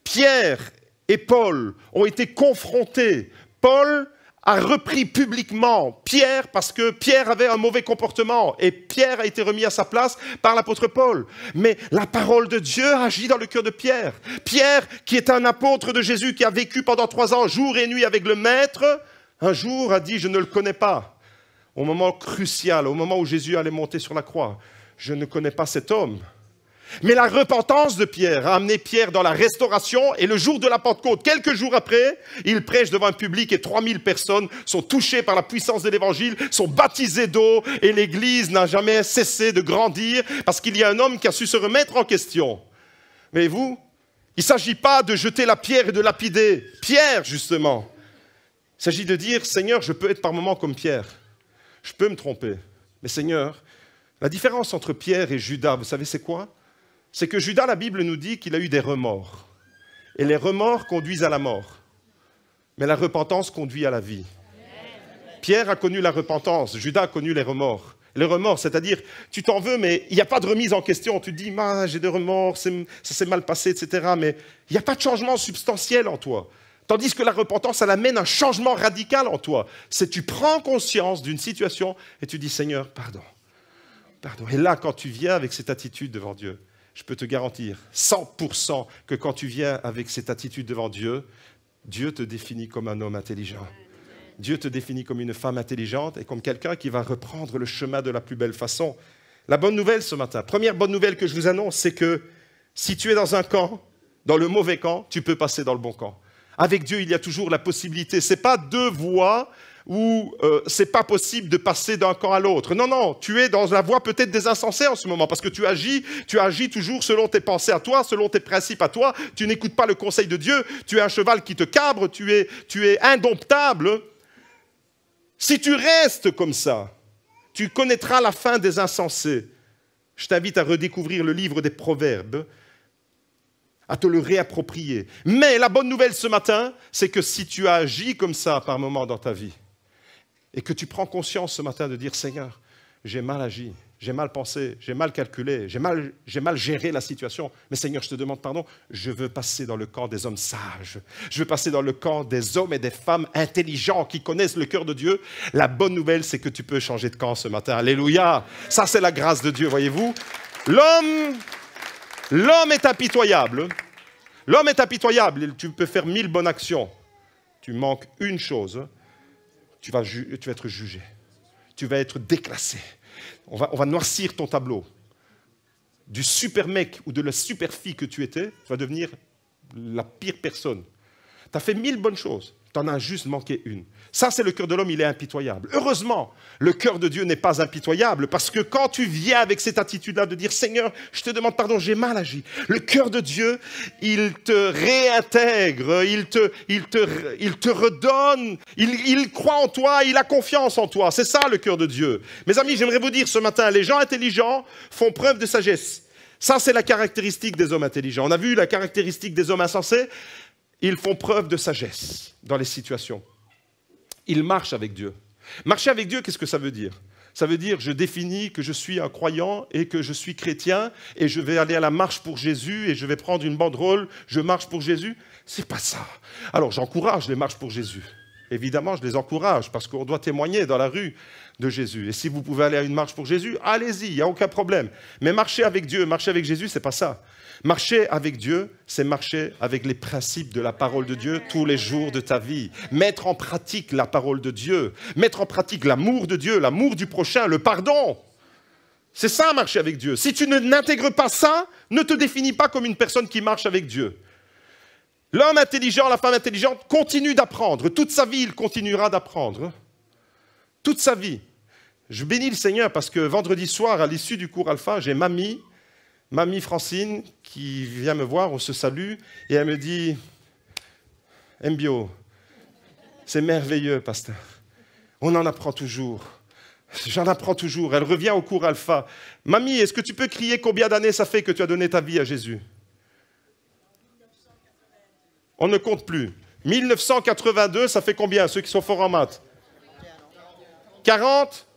Pierre et Paul ont été confrontés. Paul a repris publiquement Pierre parce que Pierre avait un mauvais comportement et Pierre a été remis à sa place par l'apôtre Paul. Mais la parole de Dieu agit dans le cœur de Pierre. Pierre, qui est un apôtre de Jésus, qui a vécu pendant 3 ans, jour et nuit avec le Maître, un jour a dit « Je ne le connais pas ». Au moment crucial, au moment où Jésus allait monter sur la croix, je ne connais pas cet homme. Mais la repentance de Pierre a amené Pierre dans la restauration et le jour de la Pentecôte, quelques jours après, il prêche devant un public et 3000 personnes sont touchées par la puissance de l'évangile, sont baptisées d'eau et l'église n'a jamais cessé de grandir parce qu'il y a un homme qui a su se remettre en question. Mais vous, il ne s'agit pas de jeter la pierre et de lapider Pierre, justement. Il s'agit de dire, Seigneur, je peux être par moments comme Pierre. Je peux me tromper. Mais Seigneur, la différence entre Pierre et Judas, vous savez c'est quoi ? C'est que Judas, la Bible nous dit qu'il a eu des remords. Et les remords conduisent à la mort. Mais la repentance conduit à la vie. Pierre a connu la repentance, Judas a connu les remords. Les remords, c'est-à-dire, tu t'en veux, mais il n'y a pas de remise en question. Tu te dis, j'ai des remords, ça s'est mal passé, etc. Mais il n'y a pas de changement substantiel en toi. Tandis que la repentance, elle amène un changement radical en toi. C'est tu prends conscience d'une situation et tu dis, Seigneur, pardon. Pardon. Et là, quand tu viens avec cette attitude devant Dieu, je peux te garantir 100% que quand tu viens avec cette attitude devant Dieu, Dieu te définit comme un homme intelligent. Dieu te définit comme une femme intelligente et comme quelqu'un qui va reprendre le chemin de la plus belle façon. La bonne nouvelle ce matin, première bonne nouvelle que je vous annonce, c'est que si tu es dans un camp, dans le mauvais camp, tu peux passer dans le bon camp. Avec Dieu, il y a toujours la possibilité. Ce n'est pas 2 voies où ce n'est pas possible de passer d'un camp à l'autre. Non, non, tu es dans la voie peut-être des insensés en ce moment, parce que tu agis toujours selon tes pensées à toi, selon tes principes à toi, tu n'écoutes pas le conseil de Dieu, tu es un cheval qui te cabre, tu es indomptable. Si tu restes comme ça, tu connaîtras la fin des insensés. Je t'invite à redécouvrir le livre des Proverbes, à te le réapproprier. Mais la bonne nouvelle ce matin, c'est que si tu agis comme ça par moment dans ta vie, et que tu prends conscience ce matin de dire, Seigneur, j'ai mal agi, j'ai mal pensé, j'ai mal calculé, j'ai mal géré la situation, mais Seigneur, je te demande pardon, je veux passer dans le camp des hommes sages, je veux passer dans le camp des hommes et des femmes intelligents qui connaissent le cœur de Dieu. La bonne nouvelle, c'est que tu peux changer de camp ce matin. Alléluia! Ça, c'est la grâce de Dieu, voyez-vous. L'homme est impitoyable. L'homme est impitoyable. Tu peux faire 1000 bonnes actions. Tu manques une chose. Tu vas être jugé. Tu vas être déclassé. On va noircir ton tableau. Du super mec ou de la super fille que tu étais, tu vas devenir la pire personne. Tu as fait 1000 bonnes choses. Tu en as juste manqué une. Ça, c'est le cœur de l'homme, il est impitoyable. Heureusement, le cœur de Dieu n'est pas impitoyable, parce que quand tu viens avec cette attitude-là de dire « Seigneur, je te demande pardon, j'ai mal agi », le cœur de Dieu, il te réintègre, il te redonne, il croit en toi, il a confiance en toi. C'est ça le cœur de Dieu. Mes amis, j'aimerais vous dire ce matin, les gens intelligents font preuve de sagesse. Ça, c'est la caractéristique des hommes intelligents. On a vu la caractéristique des hommes insensés. Ils font preuve de sagesse dans les situations. Ils marchent avec Dieu. Marcher avec Dieu, qu'est-ce que ça veut dire? Ça veut dire, je définis que je suis un croyant et que je suis chrétien et je vais aller à la marche pour Jésus et je vais prendre une banderole, je marche pour Jésus. C'est pas ça. Alors, j'encourage les marches pour Jésus. Évidemment, je les encourage parce qu'on doit témoigner dans la rue de Jésus. Et si vous pouvez aller à une marche pour Jésus, allez-y, il n'y a aucun problème. Mais marcher avec Dieu, marcher avec Jésus, ce n'est pas ça. Marcher avec Dieu, c'est marcher avec les principes de la parole de Dieu tous les jours de ta vie. Mettre en pratique la parole de Dieu. Mettre en pratique l'amour de Dieu, l'amour du prochain, le pardon. C'est ça, marcher avec Dieu. Si tu n'intègres pas ça, ne te définis pas comme une personne qui marche avec Dieu. L'homme intelligent, la femme intelligente continue d'apprendre. Toute sa vie, il continuera d'apprendre. Toute sa vie. Je bénis le Seigneur parce que vendredi soir, à l'issue du cours Alpha, j'ai Mamie Francine, qui vient me voir, on se salue, et elle me dit « Mbio, C'est merveilleux, pasteur. On en apprend toujours. J'en apprends toujours. Elle revient au cours alpha. Mamie, est-ce que tu peux crier combien d'années ça fait que tu as donné ta vie à Jésus? On ne compte plus. 1982, ça fait combien, ceux qui sont forts en maths? 40?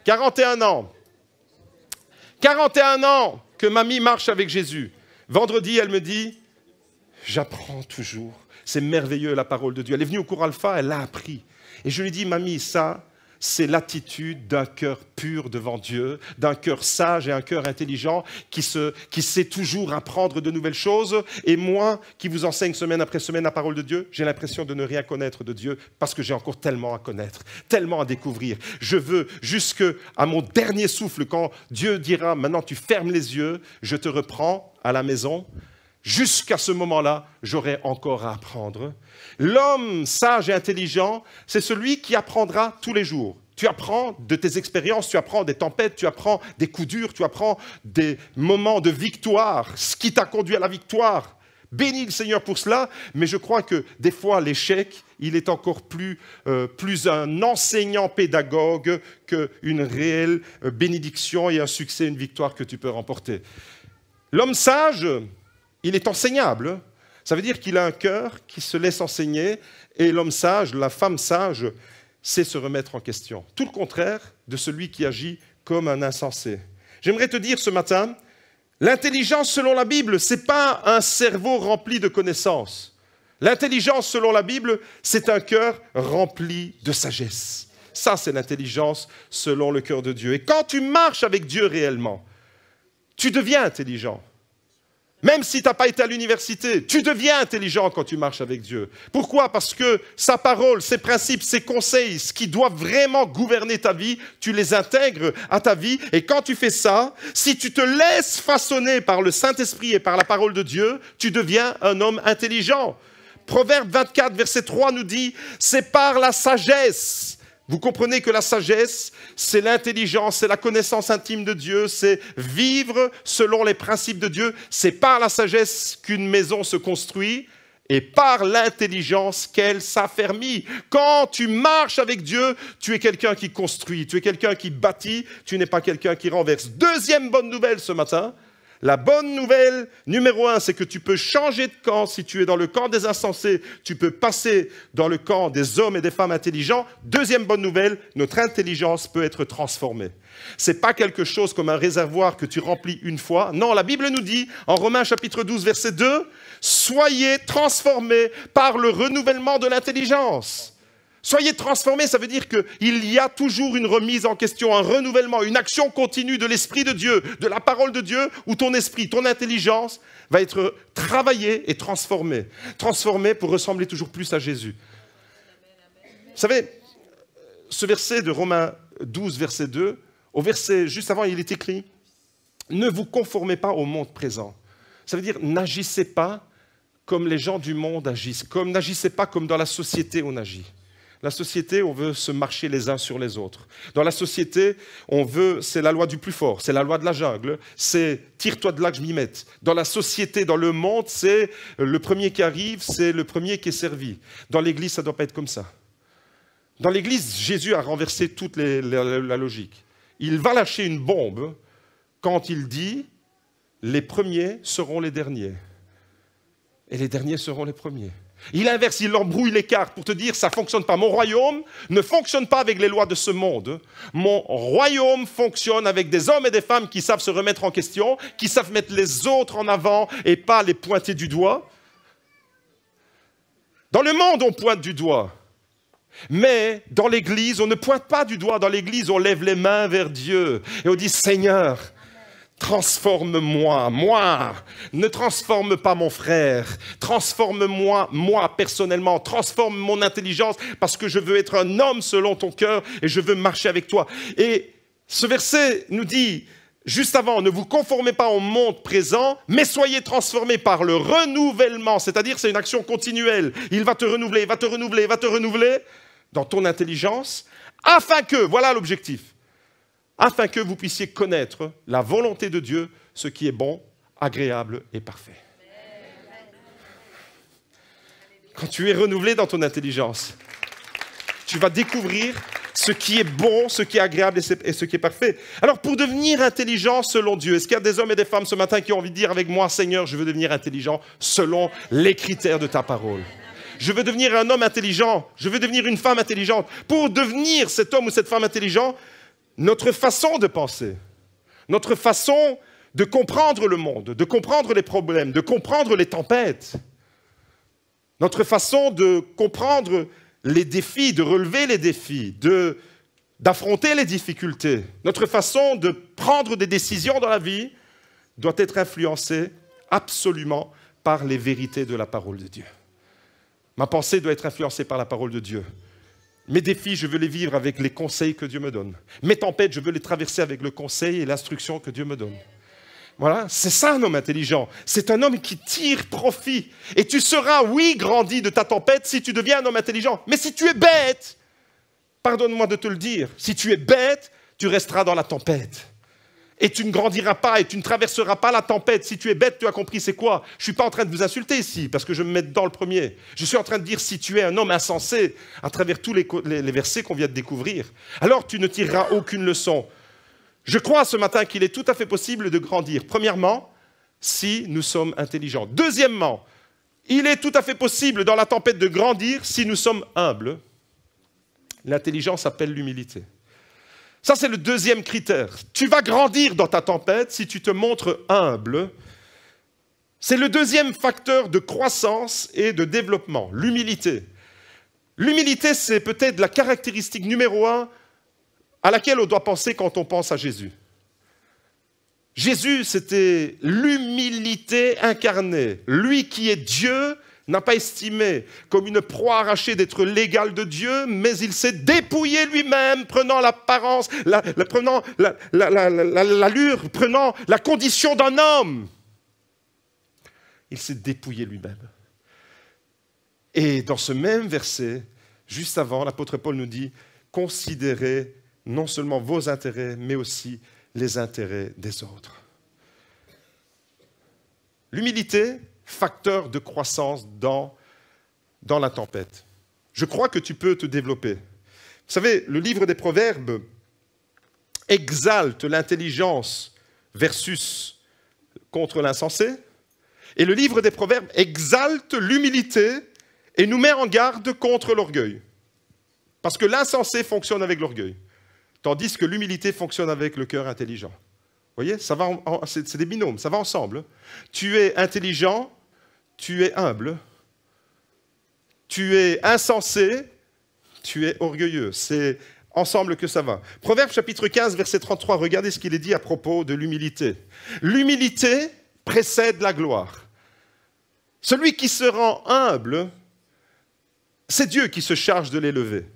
41 ans. 41 ans que mamie marche avec Jésus. Vendredi, elle me dit, j'apprends toujours. C'est merveilleux la parole de Dieu. Elle est venue au cours alpha, elle l'a appris. Et je lui dis, mamie, ça, c'est l'attitude d'un cœur pur devant Dieu, d'un cœur sage et un cœur intelligent qui sait toujours apprendre de nouvelles choses. Et moi, qui vous enseigne semaine après semaine la parole de Dieu, j'ai l'impression de ne rien connaître de Dieu parce que j'ai encore tellement à connaître, tellement à découvrir. Je veux jusqu'à mon dernier souffle, quand Dieu dira, maintenant tu fermes les yeux, je te reprends à la maison. Jusqu'à ce moment-là, j'aurai encore à apprendre. L'homme sage et intelligent, c'est celui qui apprendra tous les jours. Tu apprends de tes expériences, tu apprends des tempêtes, tu apprends des coups durs, tu apprends des moments de victoire, ce qui t'a conduit à la victoire. Bénis le Seigneur pour cela, mais je crois que des fois, l'échec, il est encore plus un enseignant pédagogue qu'une réelle bénédiction et un succès, une victoire que tu peux remporter. L'homme sage, il est enseignable. Ça veut dire qu'il a un cœur qui se laisse enseigner, et l'homme sage, la femme sage, sait se remettre en question. Tout le contraire de celui qui agit comme un insensé. J'aimerais te dire ce matin, l'intelligence selon la Bible, ce n'est pas un cerveau rempli de connaissances. L'intelligence selon la Bible, c'est un cœur rempli de sagesse. Ça, c'est l'intelligence selon le cœur de Dieu. Et quand tu marches avec Dieu réellement, tu deviens intelligent. Même si tu n'as pas été à l'université, tu deviens intelligent quand tu marches avec Dieu. Pourquoi? Parce que sa parole, ses principes, ses conseils, ce qui doit vraiment gouverner ta vie, tu les intègres à ta vie. Et quand tu fais ça, si tu te laisses façonner par le Saint-Esprit et par la parole de Dieu, tu deviens un homme intelligent. Proverbe 24, verset 3 nous dit, c'est par la sagesse. Vous comprenez que la sagesse, c'est l'intelligence, c'est la connaissance intime de Dieu, c'est vivre selon les principes de Dieu. C'est par la sagesse qu'une maison se construit et par l'intelligence qu'elle s'affermit. Quand tu marches avec Dieu, tu es quelqu'un qui construit, tu es quelqu'un qui bâtit, tu n'es pas quelqu'un qui renverse. Deuxième bonne nouvelle ce matin. La bonne nouvelle, numéro 1, c'est que tu peux changer de camp. Si tu es dans le camp des insensés, tu peux passer dans le camp des hommes et des femmes intelligents. Deuxième bonne nouvelle, notre intelligence peut être transformée. Ce n'est pas quelque chose comme un réservoir que tu remplis une fois. Non, la Bible nous dit, en Romains chapitre 12, verset 2, « Soyez transformés par le renouvellement de l'intelligence ». Soyez transformés, ça veut dire qu'il y a toujours une remise en question, un renouvellement, une action continue de l'Esprit de Dieu, de la parole de Dieu, où ton esprit, ton intelligence va être travaillée et transformée. Transformée pour ressembler toujours plus à Jésus. Vous savez, ce verset de Romains 12, verset 2, au verset juste avant, il est écrit « Ne vous conformez pas au monde présent ». Ça veut dire « N'agissez pas comme les gens du monde agissent, n'agissez pas comme dans la société on agit ». La société, on veut se marcher les uns sur les autres. Dans la société, c'est la loi du plus fort, c'est la loi de la jungle, c'est tire-toi de là que je m'y mette. Dans la société, dans le monde, c'est le premier qui arrive, c'est le premier qui est servi. Dans l'Église, ça ne doit pas être comme ça. Dans l'Église, Jésus a renversé toute la logique. Il va lâcher une bombe quand il dit « les premiers seront les derniers et les derniers seront les premiers ». Il inverse, il embrouille les cartes pour te dire ça ne fonctionne pas. Mon royaume ne fonctionne pas avec les lois de ce monde. Mon royaume fonctionne avec des hommes et des femmes qui savent se remettre en question, qui savent mettre les autres en avant et pas les pointer du doigt. Dans le monde, on pointe du doigt. Mais dans l'Église, on ne pointe pas du doigt. Dans l'Église, on lève les mains vers Dieu et on dit « Seigneur, transforme-moi, moi, ne transforme pas mon frère, transforme-moi, moi personnellement, transforme mon intelligence parce que je veux être un homme selon ton cœur et je veux marcher avec toi. » Et ce verset nous dit, juste avant, ne vous conformez pas au monde présent, mais soyez transformés par le renouvellement, c'est-à-dire c'est une action continuelle. Il va te renouveler, il va te renouveler, il va te renouveler dans ton intelligence, afin que, voilà l'objectif, afin que vous puissiez connaître la volonté de Dieu, ce qui est bon, agréable et parfait. Quand tu es renouvelé dans ton intelligence, Tu vas découvrir ce qui est bon, ce qui est agréable et ce qui est parfait. Alors, pour devenir intelligent selon Dieu, est-ce qu'il y a des hommes et des femmes ce matin qui ont envie de dire avec moi, Seigneur, je veux devenir intelligent selon les critères de ta parole? Je veux devenir un homme intelligent, je veux devenir une femme intelligente. Pour devenir cet homme ou cette femme intelligent, notre façon de penser, notre façon de comprendre le monde, de comprendre les problèmes, de comprendre les tempêtes, notre façon de comprendre les défis, de relever les défis, d'affronter les difficultés, notre façon de prendre des décisions dans la vie doit être influencée absolument par les vérités de la parole de Dieu. Ma pensée doit être influencée par la parole de Dieu. Mes défis, je veux les vivre avec les conseils que Dieu me donne. Mes tempêtes, je veux les traverser avec le conseil et l'instruction que Dieu me donne. Voilà, c'est ça un homme intelligent. C'est un homme qui tire profit. Et tu seras, oui, grandi de ta tempête si tu deviens un homme intelligent. Mais si tu es bête, pardonne-moi de te le dire, si tu es bête, tu resteras dans la tempête. Et tu ne grandiras pas et tu ne traverseras pas la tempête. Si tu es bête, tu as compris, c'est quoi? Je ne suis pas en train de vous insulter ici, parce que je me mets dans le premier. Je suis en train de dire, si tu es un homme insensé, à travers tous les versets qu'on vient de découvrir, alors tu ne tireras aucune leçon. Je crois ce matin qu'il est tout à fait possible de grandir. Premièrement, si nous sommes intelligents. Deuxièmement, il est tout à fait possible dans la tempête de grandir si nous sommes humbles. L'intelligence appelle l'humilité. Ça, c'est le deuxième critère. Tu vas grandir dans ta tempête si tu te montres humble. C'est le deuxième facteur de croissance et de développement, l'humilité. L'humilité, c'est peut-être la caractéristique numéro 1 à laquelle on doit penser quand on pense à Jésus. Jésus, c'était l'humilité incarnée. Lui qui est Dieu n'a pas estimé comme une proie arrachée d'être l'égal de Dieu, mais il s'est dépouillé lui-même, prenant l'apparence, prenant l'allure, prenant la condition d'un homme. Il s'est dépouillé lui-même. Et dans ce même verset, juste avant, l'apôtre Paul nous dit « Considérez non seulement vos intérêts, mais aussi les intérêts des autres. » L'humilité, facteur de croissance dans la tempête. Je crois que tu peux te développer. Vous savez, le livre des Proverbes exalte l'intelligence versus contre l'insensé, et le livre des Proverbes exalte l'humilité et nous met en garde contre l'orgueil. Parce que l'insensé fonctionne avec l'orgueil, tandis que l'humilité fonctionne avec le cœur intelligent. Vous voyez, c'est des binômes, ça va ensemble. Tu es intelligent, tu es humble. Tu es insensé, tu es orgueilleux. C'est ensemble que ça va. Proverbe chapitre 15, verset 33, regardez ce qu'il est dit à propos de l'humilité. L'humilité précède la gloire. Celui qui se rend humble, c'est Dieu qui se charge de l'élever.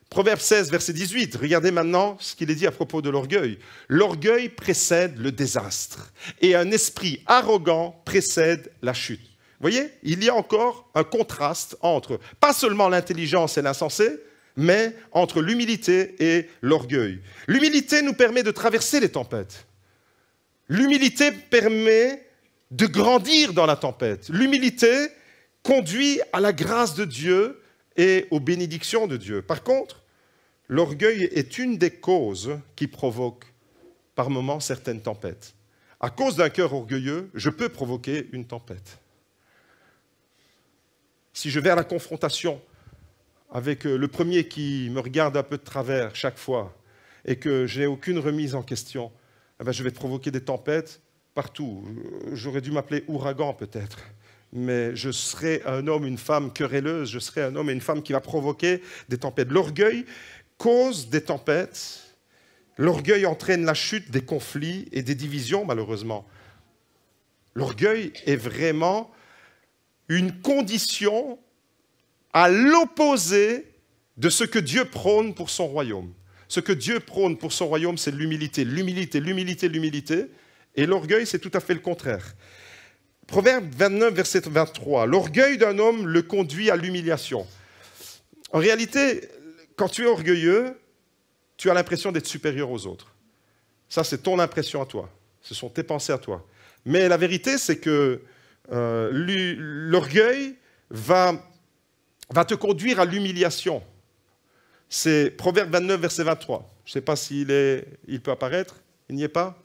Proverbe 16, verset 18, regardez maintenant ce qu'il est dit à propos de l'orgueil. L'orgueil précède le désastre et un esprit arrogant précède la chute. Vous voyez, il y a encore un contraste entre, pas seulement l'intelligence et l'insensé, mais entre l'humilité et l'orgueil. L'humilité nous permet de traverser les tempêtes. L'humilité permet de grandir dans la tempête. L'humilité conduit à la grâce de Dieu et aux bénédictions de Dieu. Par contre, l'orgueil est une des causes qui provoquent par moments certaines tempêtes. À cause d'un cœur orgueilleux, je peux provoquer une tempête. Si je vais à la confrontation avec le premier qui me regarde un peu de travers chaque fois et que je n'ai aucune remise en question, eh bien, je vais provoquer des tempêtes partout. J'aurais dû m'appeler ouragan peut-être. Mais je serai un homme, une femme querelleuse, je serai un homme et une femme qui va provoquer des tempêtes. L'orgueil cause des tempêtes, l'orgueil entraîne la chute, des conflits et des divisions, malheureusement. L'orgueil est vraiment une condition à l'opposé de ce que Dieu prône pour son royaume. Ce que Dieu prône pour son royaume, c'est l'humilité, l'humilité, l'humilité, l'humilité. Et l'orgueil, c'est tout à fait le contraire. Proverbe 29, verset 23. L'orgueil d'un homme le conduit à l'humiliation. En réalité, quand tu es orgueilleux, tu as l'impression d'être supérieur aux autres. Ça, c'est ton impression à toi. Ce sont tes pensées à toi. Mais la vérité, c'est que l'orgueil va te conduire à l'humiliation. C'est Proverbe 29, verset 23. Je ne sais pas s'il peut apparaître. Il n'y est pas?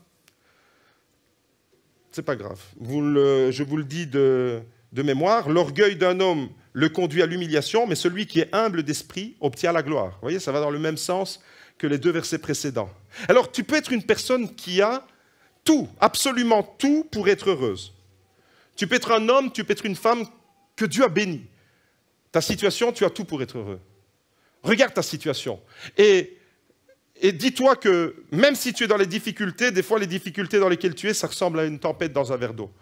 C'est pas grave. Je vous le dis de mémoire. L'orgueil d'un homme le conduit à l'humiliation, mais celui qui est humble d'esprit obtient la gloire. Vous voyez, ça va dans le même sens que les 2 versets précédents. Alors, tu peux être une personne qui a tout, absolument tout pour être heureuse. Tu peux être un homme, tu peux être une femme que Dieu a béni. Ta situation, tu as tout pour être heureux. Regarde ta situation. Et dis-toi que même si tu es dans les difficultés, des fois les difficultés dans lesquelles tu es, ça ressemble à une tempête dans un verre d'eau.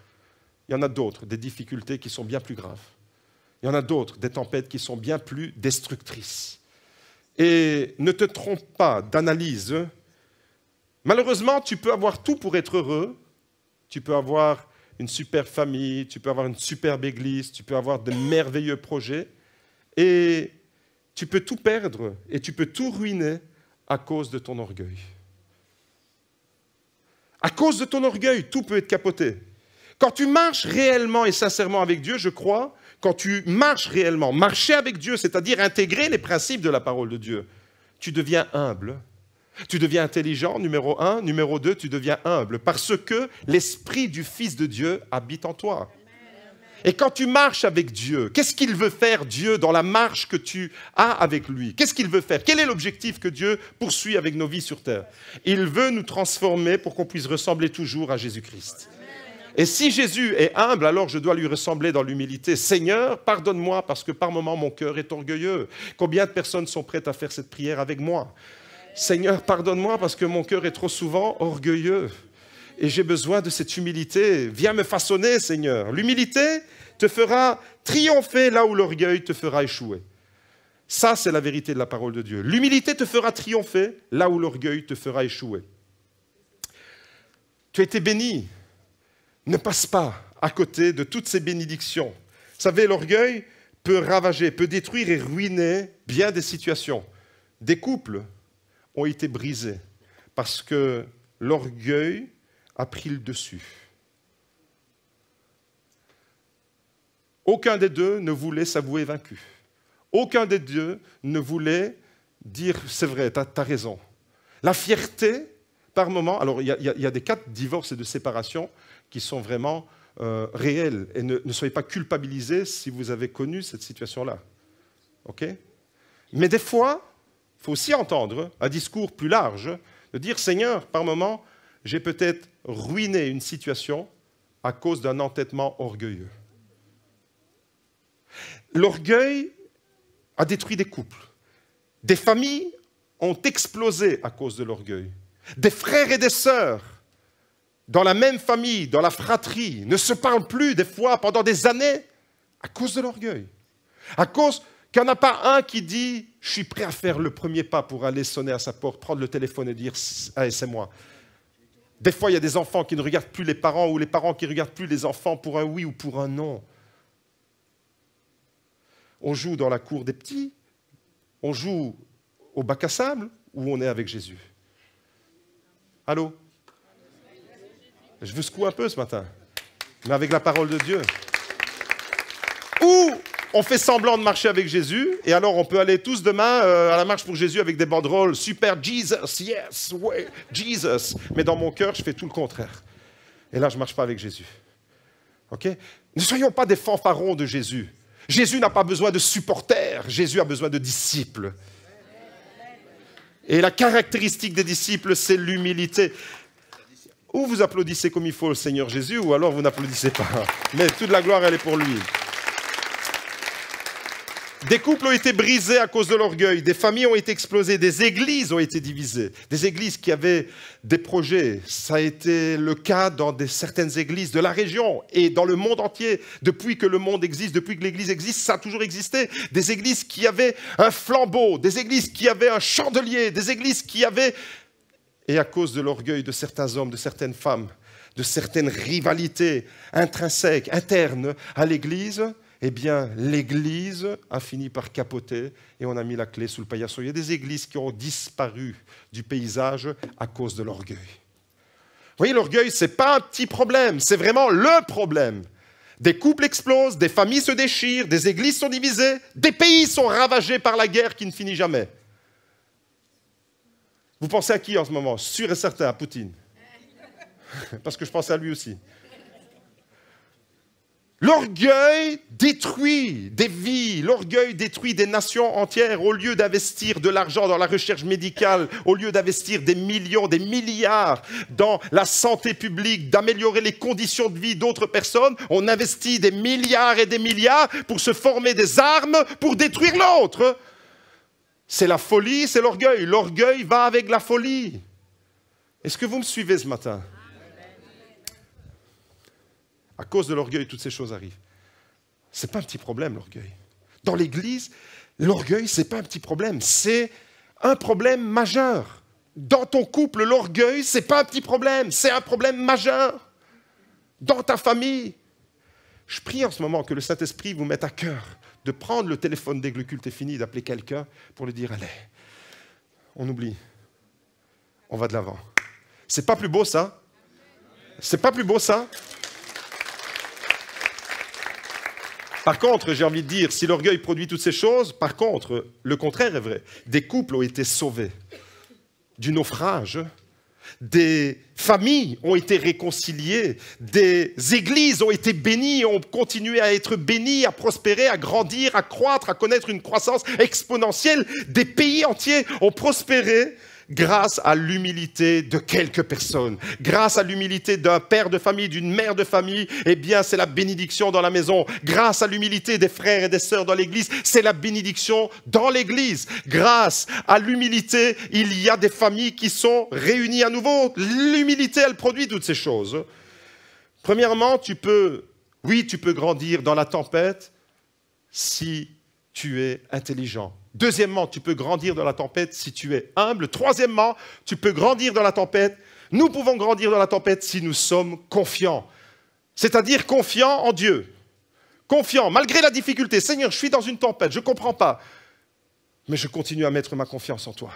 Il y en a d'autres, des difficultés qui sont bien plus graves. Il y en a d'autres, des tempêtes qui sont bien plus destructrices. Et ne te trompe pas d'analyse. Malheureusement, tu peux avoir tout pour être heureux. Tu peux avoir une super famille, tu peux avoir une superbe église, tu peux avoir de merveilleux projets. Et tu peux tout perdre et tu peux tout ruiner à cause de ton orgueil. À cause de ton orgueil, tout peut être capoté. Quand tu marches réellement et sincèrement avec Dieu, je crois, quand tu marches réellement, marcher avec Dieu, c'est-à-dire intégrer les principes de la parole de Dieu, tu deviens humble. Tu deviens intelligent, numéro 1. Numéro 2, tu deviens humble, parce que l'Esprit du Fils de Dieu habite en toi. Et quand tu marches avec Dieu, qu'est-ce qu'il veut faire, Dieu, dans la marche que tu as avec lui? Qu'est-ce qu'il veut faire? Quel est l'objectif que Dieu poursuit avec nos vies sur terre? Il veut nous transformer pour qu'on puisse ressembler toujours à Jésus-Christ. Et si Jésus est humble, alors je dois lui ressembler dans l'humilité. Seigneur, pardonne-moi parce que par moments mon cœur est orgueilleux. Combien de personnes sont prêtes à faire cette prière avec moi? Seigneur, pardonne-moi parce que mon cœur est trop souvent orgueilleux. Et j'ai besoin de cette humilité. Viens me façonner, Seigneur. L'humilité te fera triompher là où l'orgueil te fera échouer. Ça, c'est la vérité de la parole de Dieu. L'humilité te fera triompher là où l'orgueil te fera échouer. Tu as été béni. Ne passe pas à côté de toutes ces bénédictions. Vous savez, l'orgueil peut ravager, peut détruire et ruiner bien des situations. Des couples ont été brisés parce que l'orgueil a pris le dessus. Aucun des deux ne voulait s'avouer vaincu. Aucun des deux ne voulait dire « c'est vrai, tu as raison ». La fierté, par moment, alors il y a des cas de divorce et de séparation qui sont vraiment réels. Et ne soyez pas culpabilisés si vous avez connu cette situation-là. Okay? Mais des fois, il faut aussi entendre un discours plus large, de dire « Seigneur, par moment, j'ai peut-être ruiné une situation à cause d'un entêtement orgueilleux. » L'orgueil a détruit des couples. Des familles ont explosé à cause de l'orgueil. Des frères et des sœurs, dans la même famille, dans la fratrie, ne se parlent plus des fois pendant des années à cause de l'orgueil. À cause qu'il n'y en a pas un qui dit « je suis prêt à faire le premier pas pour aller sonner à sa porte, prendre le téléphone et dire « ah, c'est moi ». Des fois, il y a des enfants qui ne regardent plus les parents ou les parents qui ne regardent plus les enfants pour un oui ou pour un non. On joue dans la cour des petits, on joue au bac à sable ou on est avec Jésus? Allô? Je vous secoue un peu ce matin, mais avec la parole de Dieu. Ou on fait semblant de marcher avec Jésus, et alors on peut aller tous demain à la marche pour Jésus avec des banderoles, super Jesus, yes, ouais, Jesus. Mais dans mon cœur, je fais tout le contraire. Et là, je ne marche pas avec Jésus. Okay? Ne soyons pas des fanfarons de Jésus. Jésus n'a pas besoin de supporters, Jésus a besoin de disciples. Et la caractéristique des disciples, c'est l'humilité. Ou vous applaudissez comme il faut le Seigneur Jésus, ou alors vous n'applaudissez pas. Mais toute la gloire, elle est pour lui. Des couples ont été brisés à cause de l'orgueil, des familles ont été explosées, des églises ont été divisées, des églises qui avaient des projets. Ça a été le cas dans certaines églises de la région et dans le monde entier. Depuis que le monde existe, depuis que l'Église existe, ça a toujours existé. Des églises qui avaient un flambeau, des églises qui avaient un chandelier, des églises qui avaient... Et à cause de l'orgueil de certains hommes, de certaines femmes, de certaines rivalités intrinsèques, internes à l'Église, eh bien, l'Église a fini par capoter et on a mis la clé sous le paillasson. Il y a des églises qui ont disparu du paysage à cause de l'orgueil. Vous voyez, l'orgueil, ce n'est pas un petit problème, c'est vraiment le problème. Des couples explosent, des familles se déchirent, des églises sont divisées, des pays sont ravagés par la guerre qui ne finit jamais. Vous pensez à qui en ce moment? Sûr et certain, à Poutine. Parce que je pense à lui aussi. L'orgueil détruit des vies, l'orgueil détruit des nations entières. Au lieu d'investir de l'argent dans la recherche médicale, au lieu d'investir des millions, des milliards dans la santé publique, d'améliorer les conditions de vie d'autres personnes, on investit des milliards et des milliards pour se former des armes pour détruire l'autre. C'est la folie, c'est l'orgueil. L'orgueil va avec la folie. Est-ce que vous me suivez ce matin? À cause de l'orgueil, toutes ces choses arrivent. Ce n'est pas un petit problème, l'orgueil. Dans l'Église, l'orgueil, ce n'est pas un petit problème, c'est un problème majeur. Dans ton couple, l'orgueil, ce n'est pas un petit problème, c'est un problème majeur. Dans ta famille. Je prie en ce moment que le Saint-Esprit vous mette à cœur de prendre le téléphone dès que le culte est fini, d'appeler quelqu'un pour lui dire, allez, on oublie, on va de l'avant. C'est pas plus beau ça? C'est pas plus beau ça? Par contre, j'ai envie de dire, si l'orgueil produit toutes ces choses, par contre, le contraire est vrai. Des couples ont été sauvés du naufrage, des familles ont été réconciliées, des églises ont été bénies, ont continué à être bénies, à prospérer, à grandir, à croître, à connaître une croissance exponentielle. Des pays entiers ont prospéré grâce à l'humilité de quelques personnes, grâce à l'humilité d'un père de famille, d'une mère de famille, eh bien c'est la bénédiction dans la maison. Grâce à l'humilité des frères et des sœurs dans l'église, c'est la bénédiction dans l'église. Grâce à l'humilité, il y a des familles qui sont réunies à nouveau. L'humilité, elle produit toutes ces choses. Premièrement, tu peux grandir dans la tempête si tu es intelligent. Deuxièmement, tu peux grandir dans la tempête si tu es humble. Troisièmement, tu peux grandir dans la tempête. Nous pouvons grandir dans la tempête si nous sommes confiants. C'est-à-dire confiants en Dieu. Confiants, malgré la difficulté. Seigneur, je suis dans une tempête, je ne comprends pas. Mais je continue à mettre ma confiance en toi.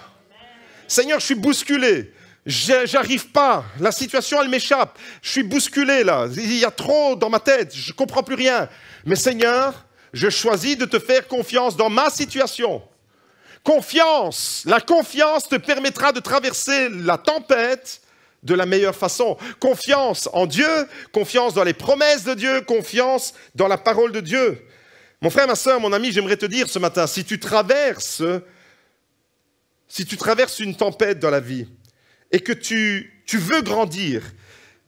Seigneur, je suis bousculé. J'arrive pas. La situation, elle m'échappe. Je suis bousculé là. Il y a trop dans ma tête. Je ne comprends plus rien. Mais Seigneur, je choisis de te faire confiance dans ma situation. Confiance. La confiance te permettra de traverser la tempête de la meilleure façon. Confiance en Dieu, confiance dans les promesses de Dieu, confiance dans la parole de Dieu. Mon frère, ma soeur, mon ami, j'aimerais te dire ce matin, si tu traverses une tempête dans la vie et que tu veux grandir,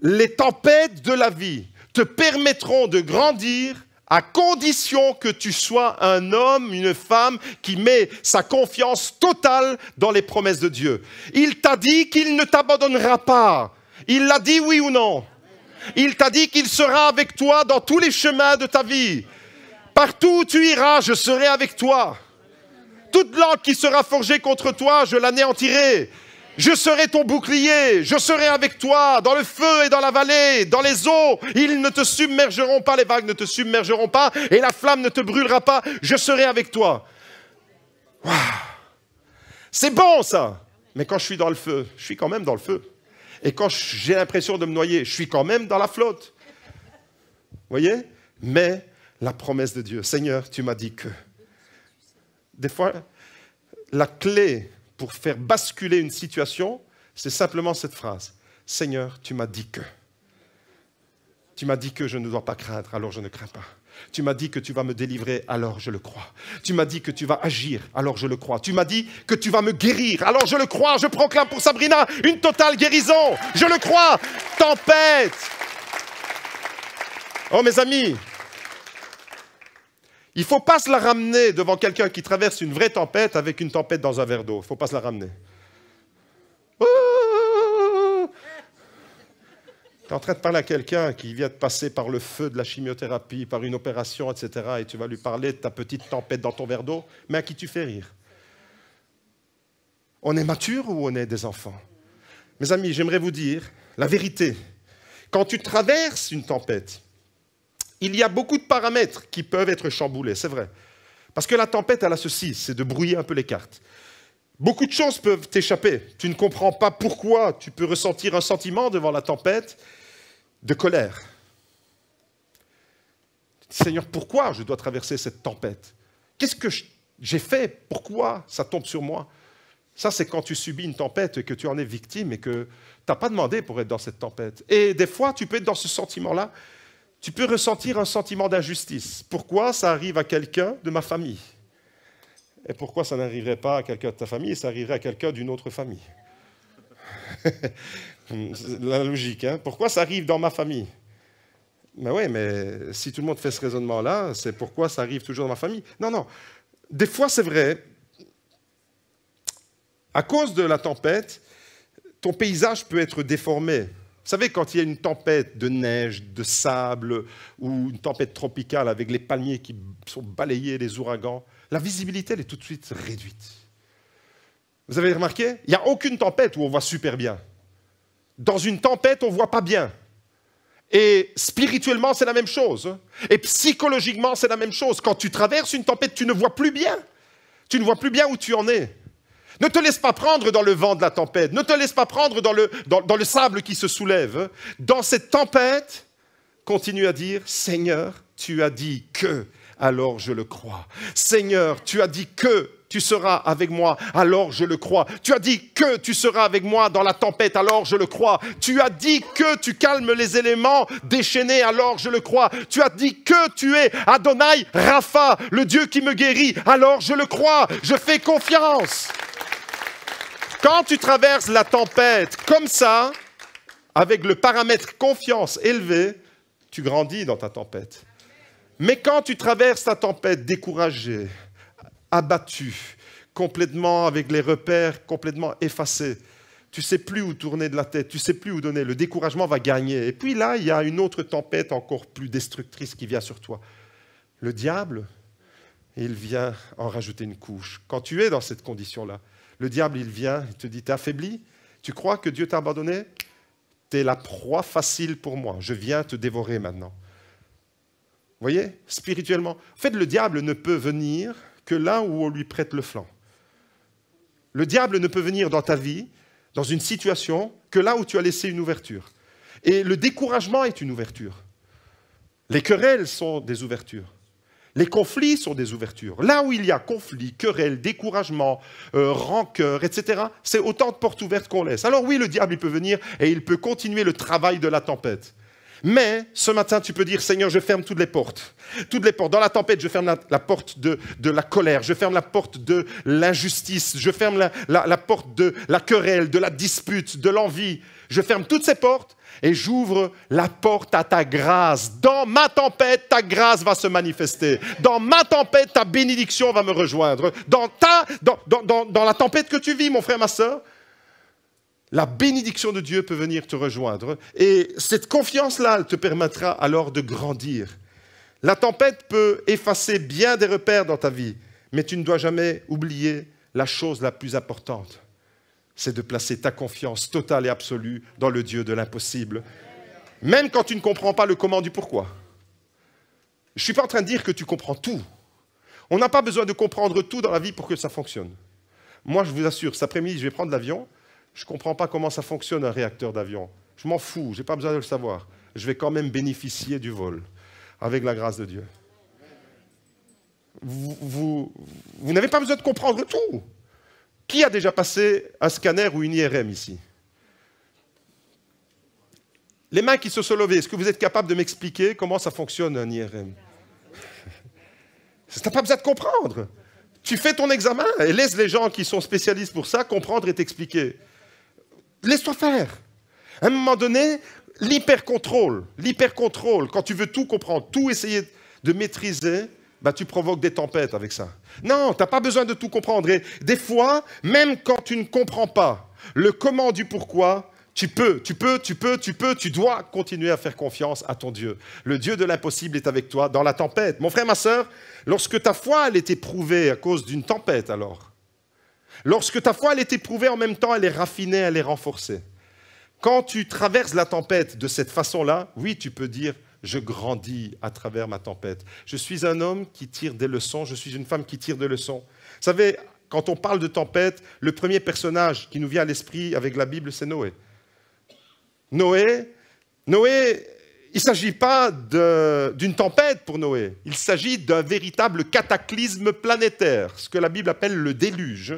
les tempêtes de la vie te permettront de grandir à condition que tu sois un homme, une femme qui met sa confiance totale dans les promesses de Dieu. Il t'a dit qu'il ne t'abandonnera pas. Il l'a dit, oui ou non? Il t'a dit qu'il sera avec toi dans tous les chemins de ta vie. Partout où tu iras, je serai avec toi. Toute langue qui sera forgée contre toi, je l'anéantirai. Je serai ton bouclier, je serai avec toi dans le feu et dans la vallée, dans les eaux. Ils ne te submergeront pas, les vagues ne te submergeront pas et la flamme ne te brûlera pas. Je serai avec toi. Wow. C'est bon ça. Mais quand je suis dans le feu, je suis quand même dans le feu. Et quand j'ai l'impression de me noyer, je suis quand même dans la flotte. Vous voyez? Mais la promesse de Dieu, Seigneur, tu m'as dit que. Des fois, la clé pour faire basculer une situation, c'est simplement cette phrase. Seigneur, tu m'as dit que. Tu m'as dit que je ne dois pas craindre, alors je ne crains pas. Tu m'as dit que tu vas me délivrer, alors je le crois. Tu m'as dit que tu vas agir, alors je le crois. Tu m'as dit que tu vas me guérir, alors je le crois. Je proclame pour Sabrina une totale guérison. Je le crois. Tempête. Oh mes amis, il ne faut pas se la ramener devant quelqu'un qui traverse une vraie tempête avec une tempête dans un verre d'eau. Il ne faut pas se la ramener. Tu es en train de parler à quelqu'un qui vient de passer par le feu de la chimiothérapie, par une opération, etc. Et tu vas lui parler de ta petite tempête dans ton verre d'eau, mais à qui tu fais rire? On est mature ou on est des enfants? Mes amis, j'aimerais vous dire la vérité. Quand tu traverses une tempête, il y a beaucoup de paramètres qui peuvent être chamboulés, c'est vrai. Parce que la tempête, elle a ceci, c'est de brouiller un peu les cartes. Beaucoup de choses peuvent t'échapper. Tu ne comprends pas pourquoi tu peux ressentir un sentiment devant la tempête de colère. Seigneur, pourquoi je dois traverser cette tempête? Qu'est-ce que j'ai fait? Pourquoi ça tombe sur moi? Ça, c'est quand tu subis une tempête et que tu en es victime et que tu n'as pas demandé pour être dans cette tempête. Et des fois, tu peux être dans ce sentiment-là. Tu peux ressentir un sentiment d'injustice. Pourquoi ça arrive à quelqu'un de ma famille? Et pourquoi ça n'arriverait pas à quelqu'un de ta famille et ça arriverait à quelqu'un d'une autre famille? La logique, hein? Pourquoi ça arrive dans ma famille? Mais oui, mais si tout le monde fait ce raisonnement-là, c'est pourquoi ça arrive toujours dans ma famille? Non, non. Des fois, c'est vrai. À cause de la tempête, ton paysage peut être déformé. Vous savez, quand il y a une tempête de neige, de sable, ou une tempête tropicale avec les palmiers qui sont balayés, les ouragans, la visibilité elle est tout de suite réduite. Vous avez remarqué? Il n'y a aucune tempête où on voit super bien. Dans une tempête, on ne voit pas bien. Et spirituellement, c'est la même chose. Et psychologiquement, c'est la même chose. Quand tu traverses une tempête, tu ne vois plus bien. Tu ne vois plus bien où tu en es. Ne te laisse pas prendre dans le vent de la tempête. Ne te laisse pas prendre dans le sable qui se soulève. Dans cette tempête, continue à dire, Seigneur, tu as dit que, alors je le crois. Seigneur, tu as dit que tu seras avec moi, alors je le crois. Tu as dit que tu seras avec moi dans la tempête, alors je le crois. Tu as dit que tu calmes les éléments déchaînés, alors je le crois. Tu as dit que tu es Adonai Rapha, le Dieu qui me guérit, alors je le crois. Je fais confiance. Quand tu traverses la tempête comme ça, avec le paramètre confiance élevé, tu grandis dans ta tempête. Mais quand tu traverses ta tempête découragé, abattu, complètement avec les repères complètement effacés, tu ne sais plus où tourner de la tête, tu ne sais plus où donner, le découragement va gagner. Et puis là, il y a une autre tempête encore plus destructrice qui vient sur toi. Le diable, il vient en rajouter une couche. Quand tu es dans cette condition-là, le diable, il vient, il te dit, t'es affaibli? Tu crois que Dieu t'a abandonné? T'es la proie facile pour moi. Je viens te dévorer maintenant. Vous voyez, spirituellement. En fait, le diable ne peut venir que là où on lui prête le flanc. Le diable ne peut venir dans ta vie, dans une situation, que là où tu as laissé une ouverture. Et le découragement est une ouverture. Les querelles sont des ouvertures. Les conflits sont des ouvertures. Là où il y a conflit, querelle, découragement, rancœur, etc., c'est autant de portes ouvertes qu'on laisse. Alors oui, le diable il peut venir et il peut continuer le travail de la tempête. Mais ce matin, tu peux dire, Seigneur, je ferme toutes les portes. Toutes les portes. Dans la tempête, je ferme la porte de la colère, je ferme la porte de l'injustice, je ferme la porte de la querelle, de la dispute, de l'envie. Je ferme toutes ces portes et j'ouvre la porte à ta grâce. Dans ma tempête, ta grâce va se manifester. Dans ma tempête, ta bénédiction va me rejoindre. Dans la tempête que tu vis, mon frère, ma sœur, la bénédiction de Dieu peut venir te rejoindre. Et cette confiance-là, elle te permettra alors de grandir. La tempête peut effacer bien des repères dans ta vie, mais tu ne dois jamais oublier la chose la plus importante. C'est de placer ta confiance totale et absolue dans le Dieu de l'impossible. Même quand tu ne comprends pas le comment du pourquoi. Je ne suis pas en train de dire que tu comprends tout. On n'a pas besoin de comprendre tout dans la vie pour que ça fonctionne. Moi, je vous assure, cet après-midi, je vais prendre l'avion. Je ne comprends pas comment ça fonctionne un réacteur d'avion. Je m'en fous, je n'ai pas besoin de le savoir. Je vais quand même bénéficier du vol, avec la grâce de Dieu. Vous n'avez pas besoin de comprendre tout. Qui a déjà passé un scanner ou une IRM ici? Les mains qui se sont levées, est-ce que vous êtes capable de m'expliquer comment ça fonctionne un IRM? Tu n'as pas besoin de comprendre. Tu fais ton examen et laisse les gens qui sont spécialistes pour ça comprendre et t'expliquer. Laisse-toi faire. À un moment donné, l'hyper-contrôle, quand tu veux tout comprendre, tout essayer de maîtriser, bah, tu provoques des tempêtes avec ça. Non, tu n'as pas besoin de tout comprendre. Et des fois, même quand tu ne comprends pas le comment du pourquoi, tu dois continuer à faire confiance à ton Dieu. Le Dieu de l'impossible est avec toi dans la tempête. Mon frère, ma sœur, lorsque ta foi elle est éprouvée à cause d'une tempête, alors, lorsque ta foi elle est éprouvée, en même temps, elle est raffinée, elle est renforcée. Quand tu traverses la tempête de cette façon-là, oui, tu peux dire, je grandis à travers ma tempête. Je suis un homme qui tire des leçons, je suis une femme qui tire des leçons. Vous savez, quand on parle de tempête, le premier personnage qui nous vient à l'esprit avec la Bible, c'est Noé. Noé, il ne s'agit pas d'une tempête pour Noé, il s'agit d'un véritable cataclysme planétaire, ce que la Bible appelle le déluge.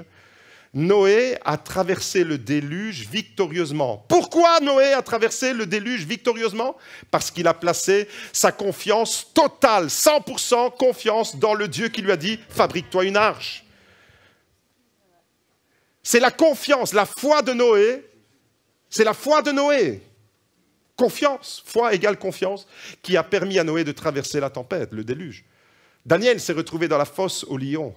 Noé a traversé le déluge victorieusement. Pourquoi Noé a traversé le déluge victorieusement? Parce qu'il a placé sa confiance totale, 100% confiance dans le Dieu qui lui a dit « fabrique-toi une arche ». C'est la confiance, la foi de Noé, c'est la foi de Noé. Confiance, foi égale confiance, qui a permis à Noé de traverser la tempête, le déluge. Daniel s'est retrouvé dans la fosse au lion.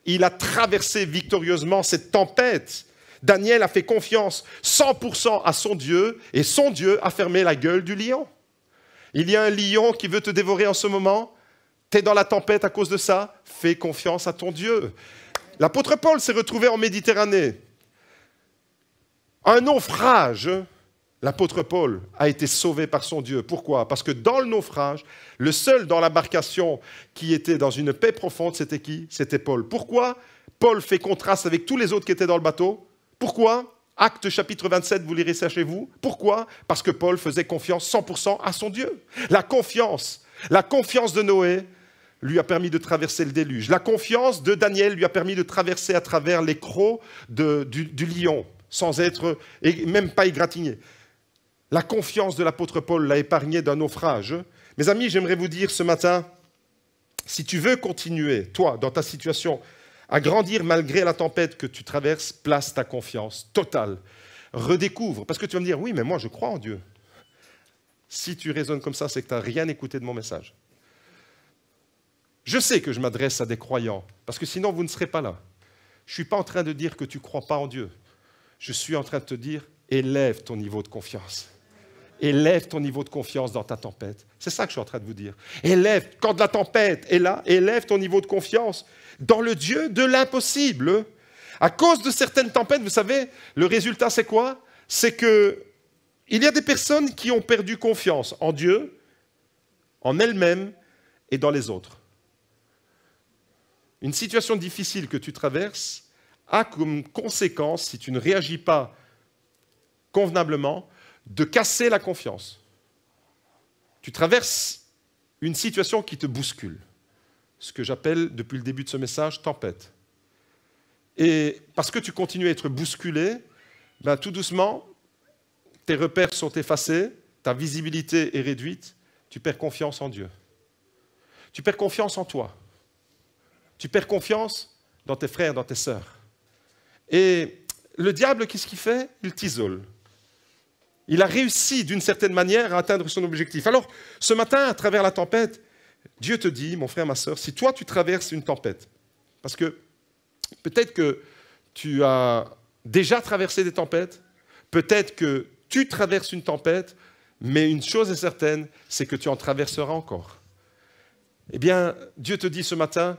Il a traversé victorieusement cette tempête. Daniel a fait confiance 100% à son Dieu et son Dieu a fermé la gueule du lion. Il y a un lion qui veut te dévorer en ce moment. Tu es dans la tempête à cause de ça. Fais confiance à ton Dieu. L'apôtre Paul s'est retrouvé en Méditerranée. Un naufrage, l'apôtre Paul a été sauvé par son Dieu. Pourquoi? Parce que dans le naufrage, le seul dans l'embarcation qui était dans une paix profonde, c'était qui? C'était Paul. Pourquoi Paul fait contraste avec tous les autres qui étaient dans le bateau? Pourquoi? Actes chapitre 27, vous lirez ça chez vous. Pourquoi? Parce que Paul faisait confiance 100% à son Dieu. La confiance de Noé lui a permis de traverser le déluge. La confiance de Daniel lui a permis de traverser à travers les crocs du lion, sans être, et même pas égratigné. La confiance de l'apôtre Paul l'a épargné d'un naufrage. Mes amis, j'aimerais vous dire ce matin, si tu veux continuer, toi, dans ta situation, à grandir malgré la tempête que tu traverses, place ta confiance totale. Redécouvre, parce que tu vas me dire, oui, mais moi je crois en Dieu. Si tu raisonnes comme ça, c'est que tu n'as rien écouté de mon message. Je sais que je m'adresse à des croyants, parce que sinon vous ne serez pas là. Je ne suis pas en train de dire que tu ne crois pas en Dieu. Je suis en train de te dire, élève ton niveau de confiance. Élève ton niveau de confiance dans ta tempête. C'est ça que je suis en train de vous dire. Élève, quand la tempête est là, élève ton niveau de confiance dans le Dieu de l'impossible. À cause de certaines tempêtes, vous savez, le résultat c'est quoi? C'est qu'il y a des personnes qui ont perdu confiance en Dieu, en elles-mêmes et dans les autres. Une situation difficile que tu traverses a comme conséquence, si tu ne réagis pas convenablement, de casser la confiance. Tu traverses une situation qui te bouscule, ce que j'appelle depuis le début de ce message tempête. Et parce que tu continues à être bousculé, tout doucement, tes repères sont effacés, ta visibilité est réduite, tu perds confiance en Dieu. Tu perds confiance en toi. Tu perds confiance dans tes frères, dans tes sœurs. Et le diable, qu'est-ce qu'il fait? Il t'isole. Il a réussi d'une certaine manière à atteindre son objectif. Alors, ce matin, à travers la tempête, Dieu te dit, mon frère, ma sœur, si toi tu traverses une tempête, parce que peut-être que tu as déjà traversé des tempêtes, peut-être que tu traverses une tempête, mais une chose est certaine, c'est que tu en traverseras encore. Eh bien, Dieu te dit ce matin,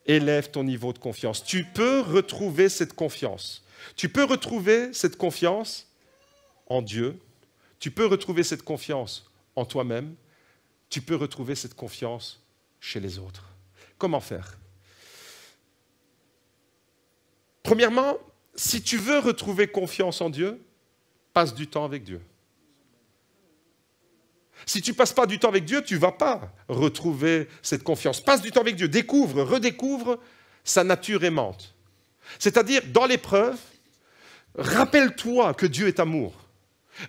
élève ton niveau de confiance. Tu peux retrouver cette confiance. Tu peux retrouver cette confiance en Dieu. Tu peux retrouver cette confiance en toi-même. Tu peux retrouver cette confiance chez les autres. Comment faire? Premièrement, si tu veux retrouver confiance en Dieu, passe du temps avec Dieu. Si tu ne passes pas du temps avec Dieu, tu ne vas pas retrouver cette confiance. Passe du temps avec Dieu, découvre, redécouvre sa nature aimante. C'est-à-dire, dans l'épreuve, rappelle-toi que Dieu est amour.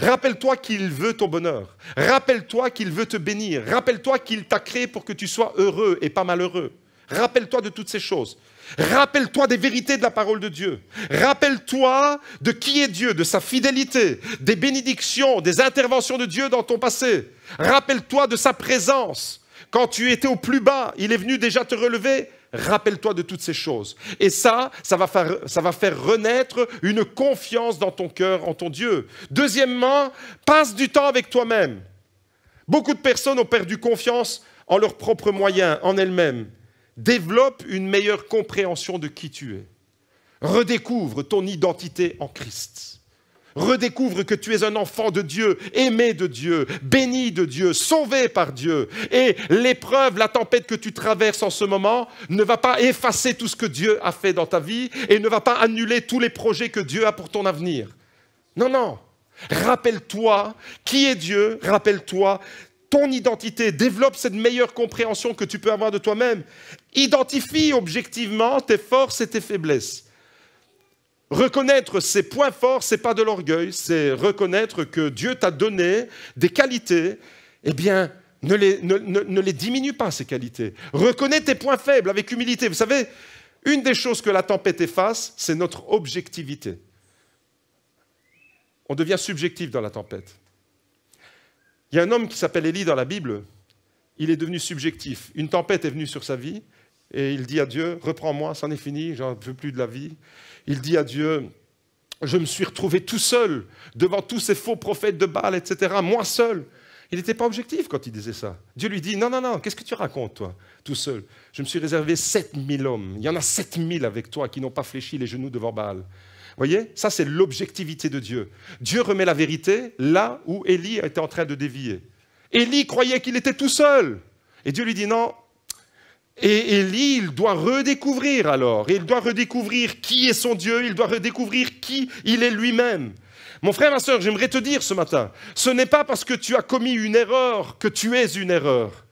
Rappelle-toi qu'il veut ton bonheur. Rappelle-toi qu'il veut te bénir. Rappelle-toi qu'il t'a créé pour que tu sois heureux et pas malheureux. Rappelle-toi de toutes ces choses. Rappelle-toi des vérités de la parole de Dieu. Rappelle-toi de qui est Dieu, de sa fidélité, des bénédictions, des interventions de Dieu dans ton passé. Rappelle-toi de sa présence. Quand tu étais au plus bas, il est venu déjà te relever. Rappelle-toi de toutes ces choses. Et ça va faire renaître une confiance dans ton cœur en ton Dieu. Deuxièmement, passe du temps avec toi-même. Beaucoup de personnes ont perdu confiance en leurs propres moyens, en elles-mêmes. Développe une meilleure compréhension de qui tu es. Redécouvre ton identité en Christ. Redécouvre que tu es un enfant de Dieu, aimé de Dieu, béni de Dieu, sauvé par Dieu. Et l'épreuve, la tempête que tu traverses en ce moment ne va pas effacer tout ce que Dieu a fait dans ta vie et ne va pas annuler tous les projets que Dieu a pour ton avenir. Non, non. Rappelle-toi qui est Dieu, rappelle-toi ton identité, développe cette meilleure compréhension que tu peux avoir de toi-même. Identifie objectivement tes forces et tes faiblesses. Reconnaître ses points forts, ce n'est pas de l'orgueil, c'est reconnaître que Dieu t'a donné des qualités. Eh bien, ne les diminue pas, ces qualités. Reconnais tes points faibles avec humilité. Vous savez, une des choses que la tempête efface, c'est notre objectivité. On devient subjectif dans la tempête. Il y a un homme qui s'appelle Élie dans la Bible, il est devenu subjectif. Une tempête est venue sur sa vie et il dit à Dieu, reprends-moi, c'en est fini, j'en veux plus de la vie. Il dit à Dieu, je me suis retrouvé tout seul devant tous ces faux prophètes de Baal, etc., moi seul. Il n'était pas objectif quand il disait ça. Dieu lui dit, non, non, non, qu'est-ce que tu racontes, toi, tout seul? Je me suis réservé 7000 hommes. Il y en a 7000 avec toi qui n'ont pas fléchi les genoux devant Baal. Vous voyez, ça c'est l'objectivité de Dieu. Dieu remet la vérité là où Élie était en train de dévier. Élie croyait qu'il était tout seul. Et Dieu lui dit non. Et Élie, il doit redécouvrir alors. Et il doit redécouvrir qui est son Dieu. Il doit redécouvrir qui il est lui-même. Mon frère, ma sœur, j'aimerais te dire ce matin, ce n'est pas parce que tu as commis une erreur que tu es une erreur.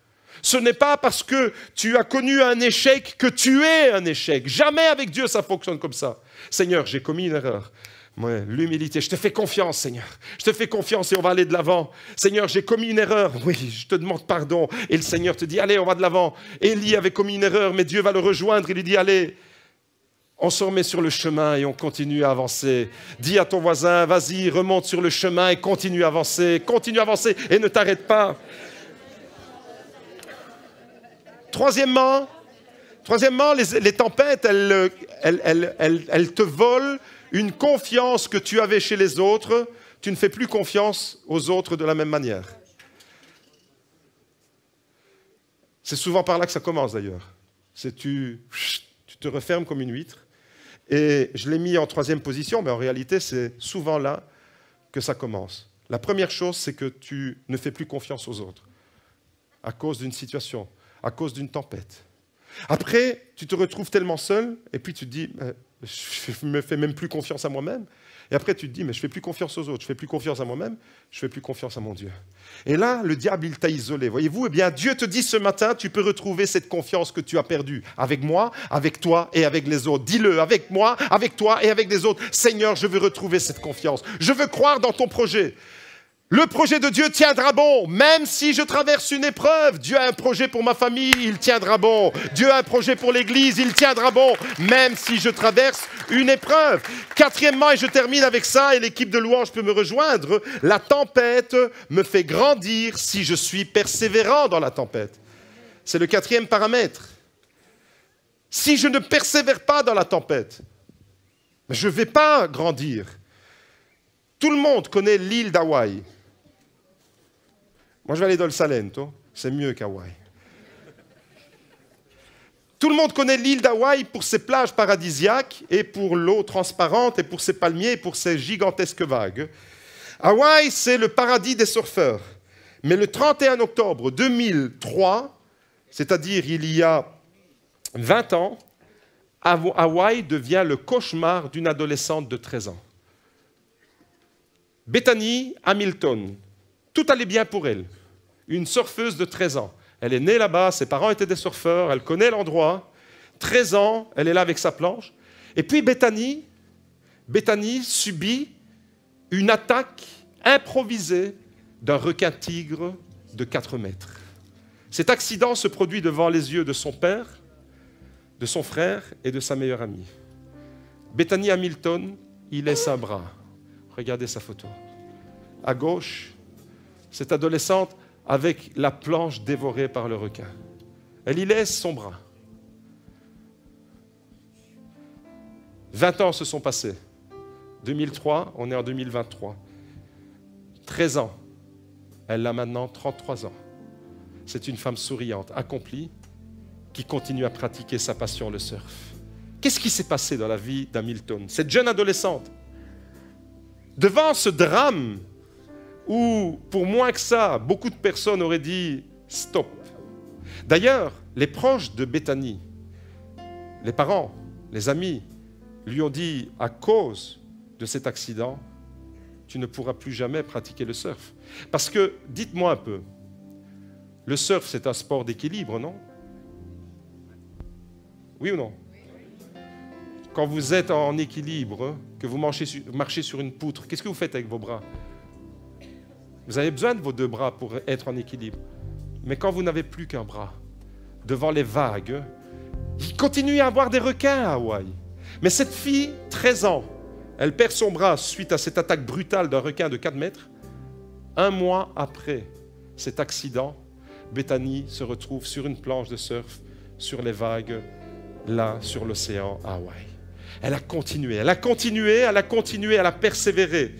Ce n'est pas parce que tu as connu un échec que tu es un échec. Jamais avec Dieu ça fonctionne comme ça. Seigneur, j'ai commis une erreur. Ouais, l'humilité, je te fais confiance, Seigneur. Je te fais confiance et on va aller de l'avant. Seigneur, j'ai commis une erreur. Oui, je te demande pardon. Et le Seigneur te dit, allez, on va de l'avant. Élie avait commis une erreur, mais Dieu va le rejoindre. Il lui dit, allez, on se remet sur le chemin et on continue à avancer. Dis à ton voisin, vas-y, remonte sur le chemin et continue à avancer et ne t'arrête pas. Troisièmement, les tempêtes, elles te volent une confiance que tu avais chez les autres. Tu ne fais plus confiance aux autres de la même manière. C'est souvent par là que ça commence d'ailleurs. Tu te refermes comme une huître. Et je l'ai mis en troisième position, mais en réalité, c'est souvent là que ça commence. La première chose, c'est que tu ne fais plus confiance aux autres à cause d'une situation, à cause d'une tempête. Après, tu te retrouves tellement seul, et puis tu te dis, je ne me fais même plus confiance à moi-même. Et après, tu te dis, mais je ne fais plus confiance aux autres, je ne fais plus confiance à moi-même, je ne fais plus confiance à mon Dieu. Et là, le diable, il t'a isolé. Voyez-vous, eh bien, Dieu te dit ce matin, tu peux retrouver cette confiance que tu as perdue avec moi, avec toi et avec les autres. Dis-le, avec moi, avec toi et avec les autres. Seigneur, je veux retrouver cette confiance. Je veux croire dans ton projet. Le projet de Dieu tiendra bon, même si je traverse une épreuve. Dieu a un projet pour ma famille, il tiendra bon. Dieu a un projet pour l'Église, il tiendra bon, même si je traverse une épreuve. Quatrièmement, et je termine avec ça, et l'équipe de louange peut me rejoindre, la tempête me fait grandir si je suis persévérant dans la tempête. C'est le quatrième paramètre. Si je ne persévère pas dans la tempête, je ne vais pas grandir. Tout le monde connaît l'île d'Hawaï. Moi, je vais aller dans le Salento, c'est mieux qu'Hawaï. Tout le monde connaît l'île d'Hawaï pour ses plages paradisiaques et pour l'eau transparente et pour ses palmiers et pour ses gigantesques vagues. Hawaï, c'est le paradis des surfeurs. Mais le 31 octobre 2003, c'est-à-dire il y a 20 ans, Hawaï devient le cauchemar d'une adolescente de 13 ans. Bethany Hamilton, tout allait bien pour elle. Une surfeuse de 13 ans. Elle est née là-bas, ses parents étaient des surfeurs, elle connaît l'endroit. 13 ans, elle est là avec sa planche. Et puis Bethany subit une attaque improvisée d'un requin-tigre de 4 mètres. Cet accident se produit devant les yeux de son père, de son frère et de sa meilleure amie. Bethany Hamilton, il laisse un bras. Regardez sa photo. À gauche, cette adolescente avec la planche dévorée par le requin. Elle y laisse son bras. 20 ans se sont passés. 2003, on est en 2023. 13 ans. Elle a maintenant 33 ans. C'est une femme souriante, accomplie, qui continue à pratiquer sa passion, le surf. Qu'est-ce qui s'est passé dans la vie d'Hamilton? Cette jeune adolescente, devant ce drame où, pour moins que ça, beaucoup de personnes auraient dit « stop ». D'ailleurs, les proches de Bethany, les parents, les amis, lui ont dit « à cause de cet accident, tu ne pourras plus jamais pratiquer le surf ». Parce que, dites-moi un peu, le surf, c'est un sport d'équilibre, non? Oui ou non? quand vous êtes en équilibre, que vous marchez sur une poutre, qu'est-ce que vous faites avec vos bras? Vous avez besoin de vos deux bras pour être en équilibre. Mais quand vous n'avez plus qu'un bras, devant les vagues, il continue à avoir des requins à Hawaï. Mais cette fille, 13 ans, elle perd son bras suite à cette attaque brutale d'un requin de 4 mètres. 1 mois après cet accident, Bethany se retrouve sur une planche de surf, sur les vagues, là, sur l'océan à Hawaï. Elle a continué, elle a continué, elle a continué, elle a persévéré.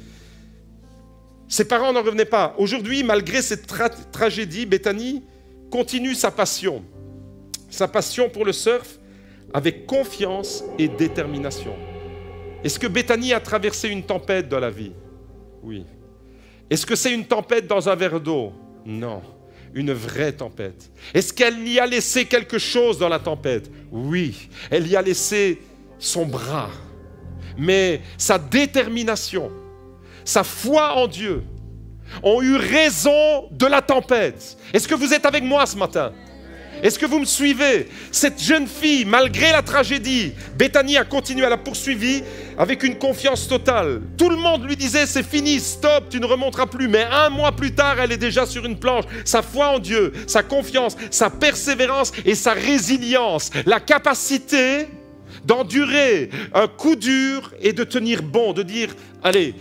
Ses parents n'en revenaient pas. Aujourd'hui, malgré cette tragédie, Bethany continue sa passion pour le surf avec confiance et détermination. Est-ce que Bethany a traversé une tempête dans la vie? Oui. Est-ce que c'est une tempête dans un verre d'eau? Non. Une vraie tempête. Est-ce qu'elle y a laissé quelque chose dans la tempête? Oui. Elle y a laissé son bras. Mais sa détermination, sa foi en Dieu ont eu raison de la tempête. Est-ce que vous êtes avec moi ce matin? Est-ce que vous me suivez? Cette jeune fille, malgré la tragédie, Bethany a continué, elle a poursuivi avec une confiance totale. Tout le monde lui disait, c'est fini, stop, tu ne remonteras plus. Mais 1 mois plus tard, elle est déjà sur une planche. Sa foi en Dieu, sa confiance, sa persévérance et sa résilience, la capacité d'endurer un coup dur et de tenir bon, de dire, allez,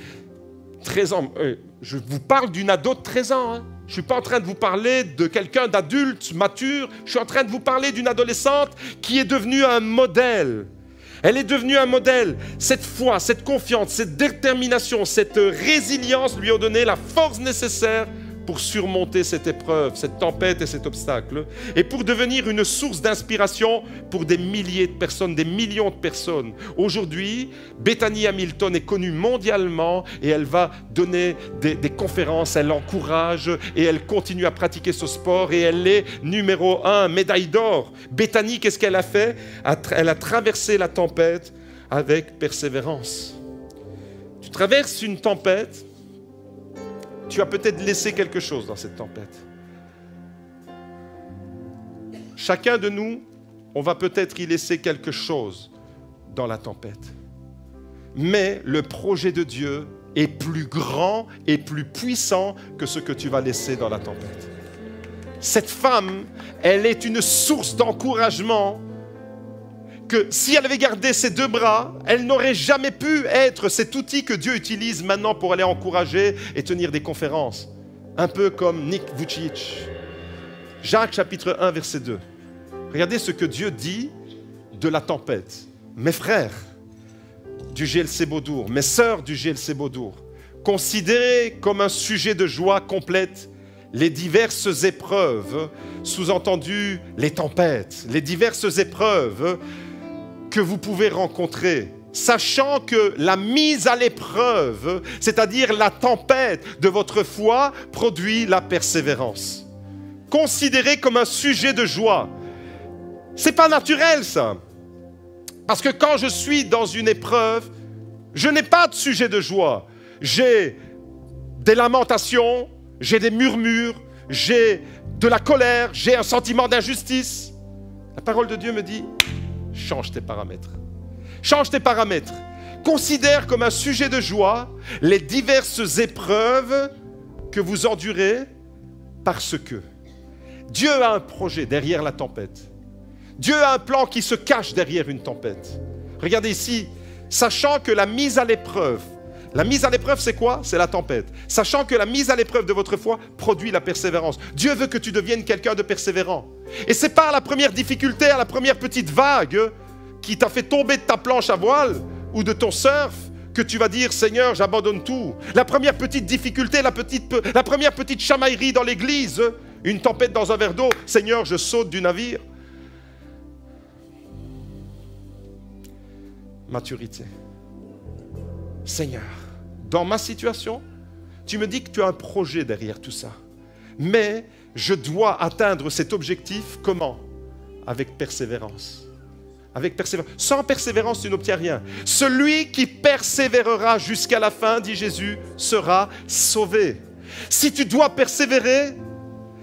13 ans, je vous parle d'une ado de 13 ans, hein. Je ne suis pas en train de vous parler de quelqu'un d'adulte, mature. Je suis en train de vous parler d'une adolescente qui est devenue un modèle. Elle est devenue un modèle. Cette foi, cette confiance, cette détermination, cette résilience lui ont donné la force nécessaire pour surmonter cette épreuve, cette tempête et cet obstacle, et pour devenir une source d'inspiration pour des milliers de personnes, des millions de personnes. Aujourd'hui, Bethany Hamilton est connue mondialement et elle va donner des conférences, elle encourage et elle continue à pratiquer ce sport et elle est numéro 1, médaille d'or. Bethany, qu'est-ce qu'elle a fait? Elle a traversé la tempête avec persévérance. Tu traverses une tempête, tu as peut-être laissé quelque chose dans cette tempête. Chacun de nous, on va peut-être y laisser quelque chose dans la tempête. Mais le projet de Dieu est plus grand et plus puissant que ce que tu vas laisser dans la tempête. Cette femme, elle est une source d'encouragement que si elle avait gardé ses 2 bras, elle n'aurait jamais pu être cet outil que Dieu utilise maintenant pour aller encourager et tenir des conférences. Un peu comme Nick Vujicic. Jacques chapitre 1 verset 2. Regardez ce que Dieu dit de la tempête. Mes frères du GLC Beaudour, mes sœurs du GLC Beaudour, considérez comme un sujet de joie complète les diverses épreuves, sous-entendu les tempêtes, les diverses épreuves que vous pouvez rencontrer, sachant que la mise à l'épreuve, c'est-à-dire la tempête de votre foi, produit la persévérance. Considérez comme un sujet de joie. C'est pas naturel ça. Parce que quand je suis dans une épreuve, je n'ai pas de sujet de joie. J'ai des lamentations, j'ai des murmures, j'ai de la colère, j'ai un sentiment d'injustice. La parole de Dieu me dit, change tes paramètres. Change tes paramètres. Considère comme un sujet de joie les diverses épreuves que vous endurez parce que Dieu a un projet derrière la tempête. Dieu a un plan qui se cache derrière une tempête. Regardez ici, sachant que la mise à l'épreuve, c'est quoi? C'est la tempête. Sachant que la mise à l'épreuve de votre foi produit la persévérance. Dieu veut que tu deviennes quelqu'un de persévérant. Et c'est pas à la première difficulté, à la première petite vague qui t'a fait tomber de ta planche à voile ou de ton surf que tu vas dire, Seigneur, j'abandonne tout. La première petite difficulté, la première petite chamaillerie dans l'église, une tempête dans un verre d'eau, Seigneur, je saute du navire. Maturité. Seigneur, dans ma situation, tu me dis que tu as un projet derrière tout ça. Mais je dois atteindre cet objectif comment? Avec persévérance. Avec persévérance. Sans persévérance, tu n'obtiens rien. Celui qui persévérera jusqu'à la fin, dit Jésus, sera sauvé. Si tu dois persévérer,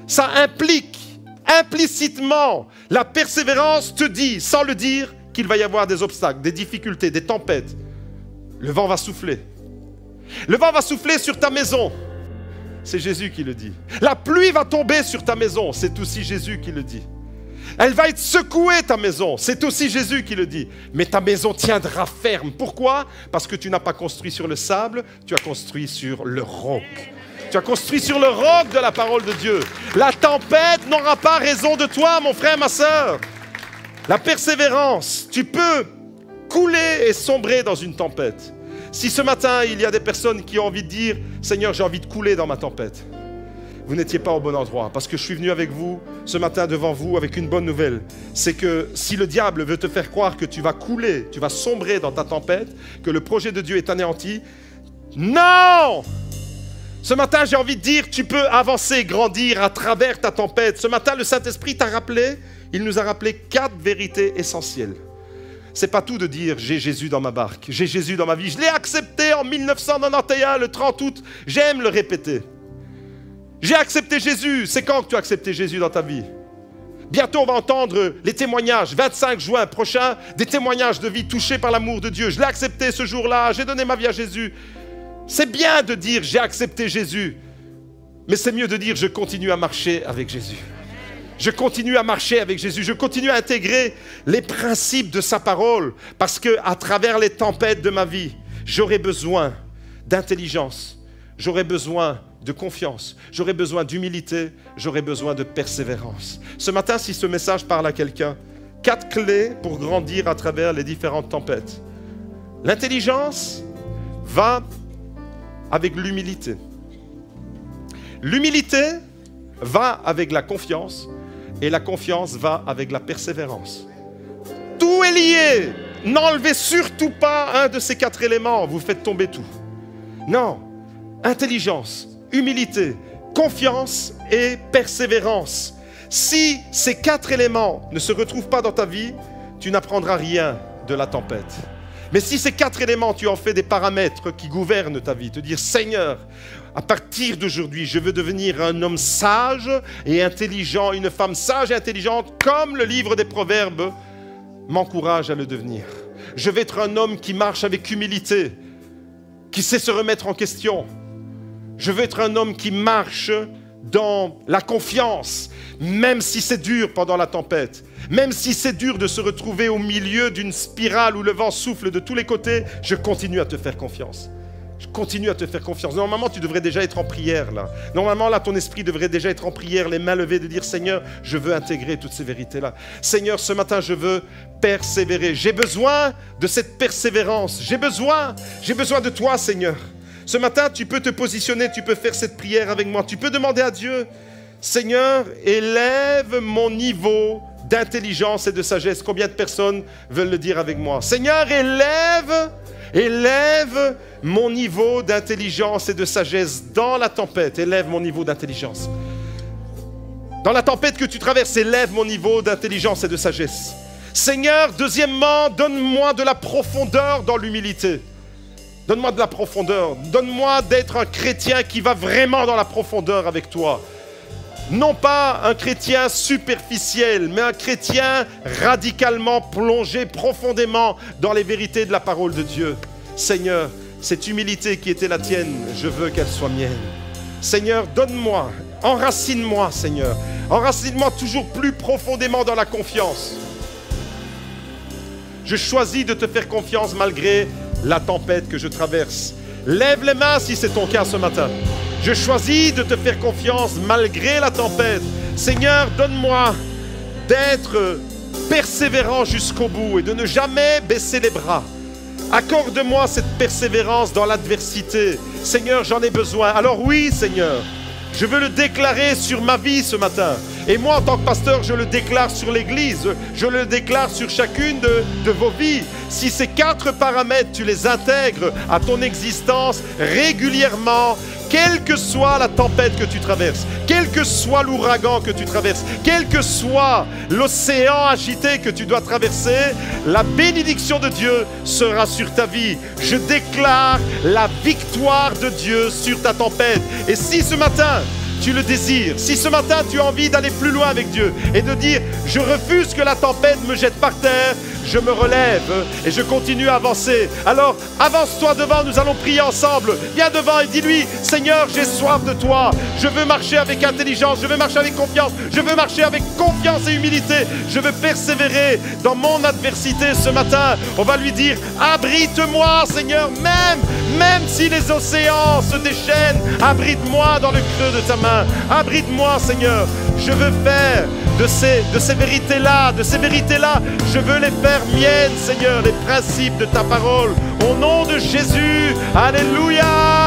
ça implique implicitement, la persévérance te dit, sans le dire, qu'il qu'il va y avoir des obstacles, des difficultés, des tempêtes, le vent va souffler. Le vent va souffler sur ta maison. C'est Jésus qui le dit. La pluie va tomber sur ta maison. C'est aussi Jésus qui le dit. Elle va être secouée, ta maison. C'est aussi Jésus qui le dit. Mais ta maison tiendra ferme. Pourquoi? Parce que tu n'as pas construit sur le sable, tu as construit sur le roc. Tu as construit sur le roc de la parole de Dieu. La tempête n'aura pas raison de toi, mon frère, ma sœur. La persévérance, tu peux couler et sombrer dans une tempête. Si ce matin, il y a des personnes qui ont envie de dire « Seigneur, j'ai envie de couler dans ma tempête », vous n'étiez pas au bon endroit. Parce que je suis venu avec vous, ce matin devant vous, avec une bonne nouvelle. C'est que si le diable veut te faire croire que tu vas couler, tu vas sombrer dans ta tempête, que le projet de Dieu est anéanti, non! Ce matin, j'ai envie de dire, tu peux avancer, grandir à travers ta tempête. Ce matin, le Saint-Esprit t'a rappelé, il nous a rappelé 4 vérités essentielles. C'est pas tout de dire j'ai Jésus dans ma barque, j'ai Jésus dans ma vie. Je l'ai accepté en 1991, le 30 août. J'aime le répéter. J'ai accepté Jésus. C'est quand que tu as accepté Jésus dans ta vie? Bientôt, on va entendre les témoignages. 25 juin prochain, des témoignages de vie touchés par l'amour de Dieu. Je l'ai accepté ce jour-là. J'ai donné ma vie à Jésus. C'est bien de dire j'ai accepté Jésus, mais c'est mieux de dire je continue à marcher avec Jésus. Je continue à marcher avec Jésus. Je continue à intégrer les principes de sa parole parce qu'à travers les tempêtes de ma vie, j'aurai besoin d'intelligence, j'aurai besoin de confiance, j'aurai besoin d'humilité, j'aurai besoin de persévérance. Ce matin, si ce message parle à quelqu'un, 4 clés pour grandir à travers les différentes tempêtes. L'intelligence va avec l'humilité. L'humilité va avec la confiance. Et la confiance va avec la persévérance. Tout est lié. N'enlevez surtout pas un de ces 4 éléments. Vous faites tomber tout. Non. Intelligence, humilité, confiance et persévérance. Si ces 4 éléments ne se retrouvent pas dans ta vie, tu n'apprendras rien de la tempête. Mais si ces 4 éléments, tu en fais des paramètres qui gouvernent ta vie, te dire Seigneur, à partir d'aujourd'hui, je veux devenir un homme sage et intelligent, une femme sage et intelligente, comme le livre des Proverbes m'encourage à le devenir. Je vais être un homme qui marche avec humilité, qui sait se remettre en question. Je veux être un homme qui marche dans la confiance, même si c'est dur pendant la tempête. Même si c'est dur de se retrouver au milieu d'une spirale où le vent souffle de tous les côtés, je continue à te faire confiance. Je continue à te faire confiance. Normalement, tu devrais déjà être en prière là. Normalement, là, ton esprit devrait déjà être en prière, les mains levées, de dire Seigneur, je veux intégrer toutes ces vérités-là. Seigneur, ce matin, je veux persévérer. J'ai besoin de cette persévérance. J'ai besoin de toi, Seigneur. Ce matin, tu peux te positionner, tu peux faire cette prière avec moi. Tu peux demander à Dieu, Seigneur, élève mon niveau d'intelligence et de sagesse. Combien de personnes veulent le dire avec moi? Seigneur, élève mon niveau d'intelligence et de sagesse dans la tempête. Élève mon niveau d'intelligence. Dans la tempête que tu traverses, élève mon niveau d'intelligence et de sagesse. Seigneur, deuxièmement, donne-moi de la profondeur dans l'humilité. Donne-moi de la profondeur. Donne-moi d'être un chrétien qui va vraiment dans la profondeur avec toi. Non pas un chrétien superficiel, mais un chrétien radicalement plongé profondément dans les vérités de la parole de Dieu. Seigneur, cette humilité qui était la tienne, je veux qu'elle soit mienne. Seigneur, donne-moi, enracine-moi, Seigneur. Enracine-moi toujours plus profondément dans la confiance. Je choisis de te faire confiance malgré la tempête que je traverse. Lève les mains si c'est ton cas ce matin. Je choisis de te faire confiance malgré la tempête. Seigneur, donne-moi d'être persévérant jusqu'au bout et de ne jamais baisser les bras. Accorde-moi cette persévérance dans l'adversité. Seigneur, j'en ai besoin. Alors oui, Seigneur, je veux le déclarer sur ma vie ce matin. Et moi, en tant que pasteur, je le déclare sur l'Église. Je le déclare sur chacune de vos vies. Si ces 4 paramètres, tu les intègres à ton existence régulièrement, quelle que soit la tempête que tu traverses, quel que soit l'ouragan que tu traverses, quel que soit l'océan agité que tu dois traverser, la bénédiction de Dieu sera sur ta vie. Je déclare la victoire de Dieu sur ta tempête. Et si ce matin, tu le désires, si ce matin tu as envie d'aller plus loin avec Dieu et de dire « Je refuse que la tempête me jette par terre, je me relève et je continue à avancer », alors avance-toi devant, nous allons prier ensemble. Viens devant et dis-lui « Seigneur, j'ai soif de toi, je veux marcher avec intelligence, je veux marcher avec confiance, je veux marcher avec confiance et humilité, je veux persévérer dans mon adversité ce matin. » On va lui dire « Abrite-moi, Seigneur, même si les océans se déchaînent, abrite-moi dans le creux de ta main. Abrite-moi, Seigneur. Je veux faire de ces vérités-là, je veux les faire miennes, Seigneur, les principes de ta parole. Au nom de Jésus, alléluia.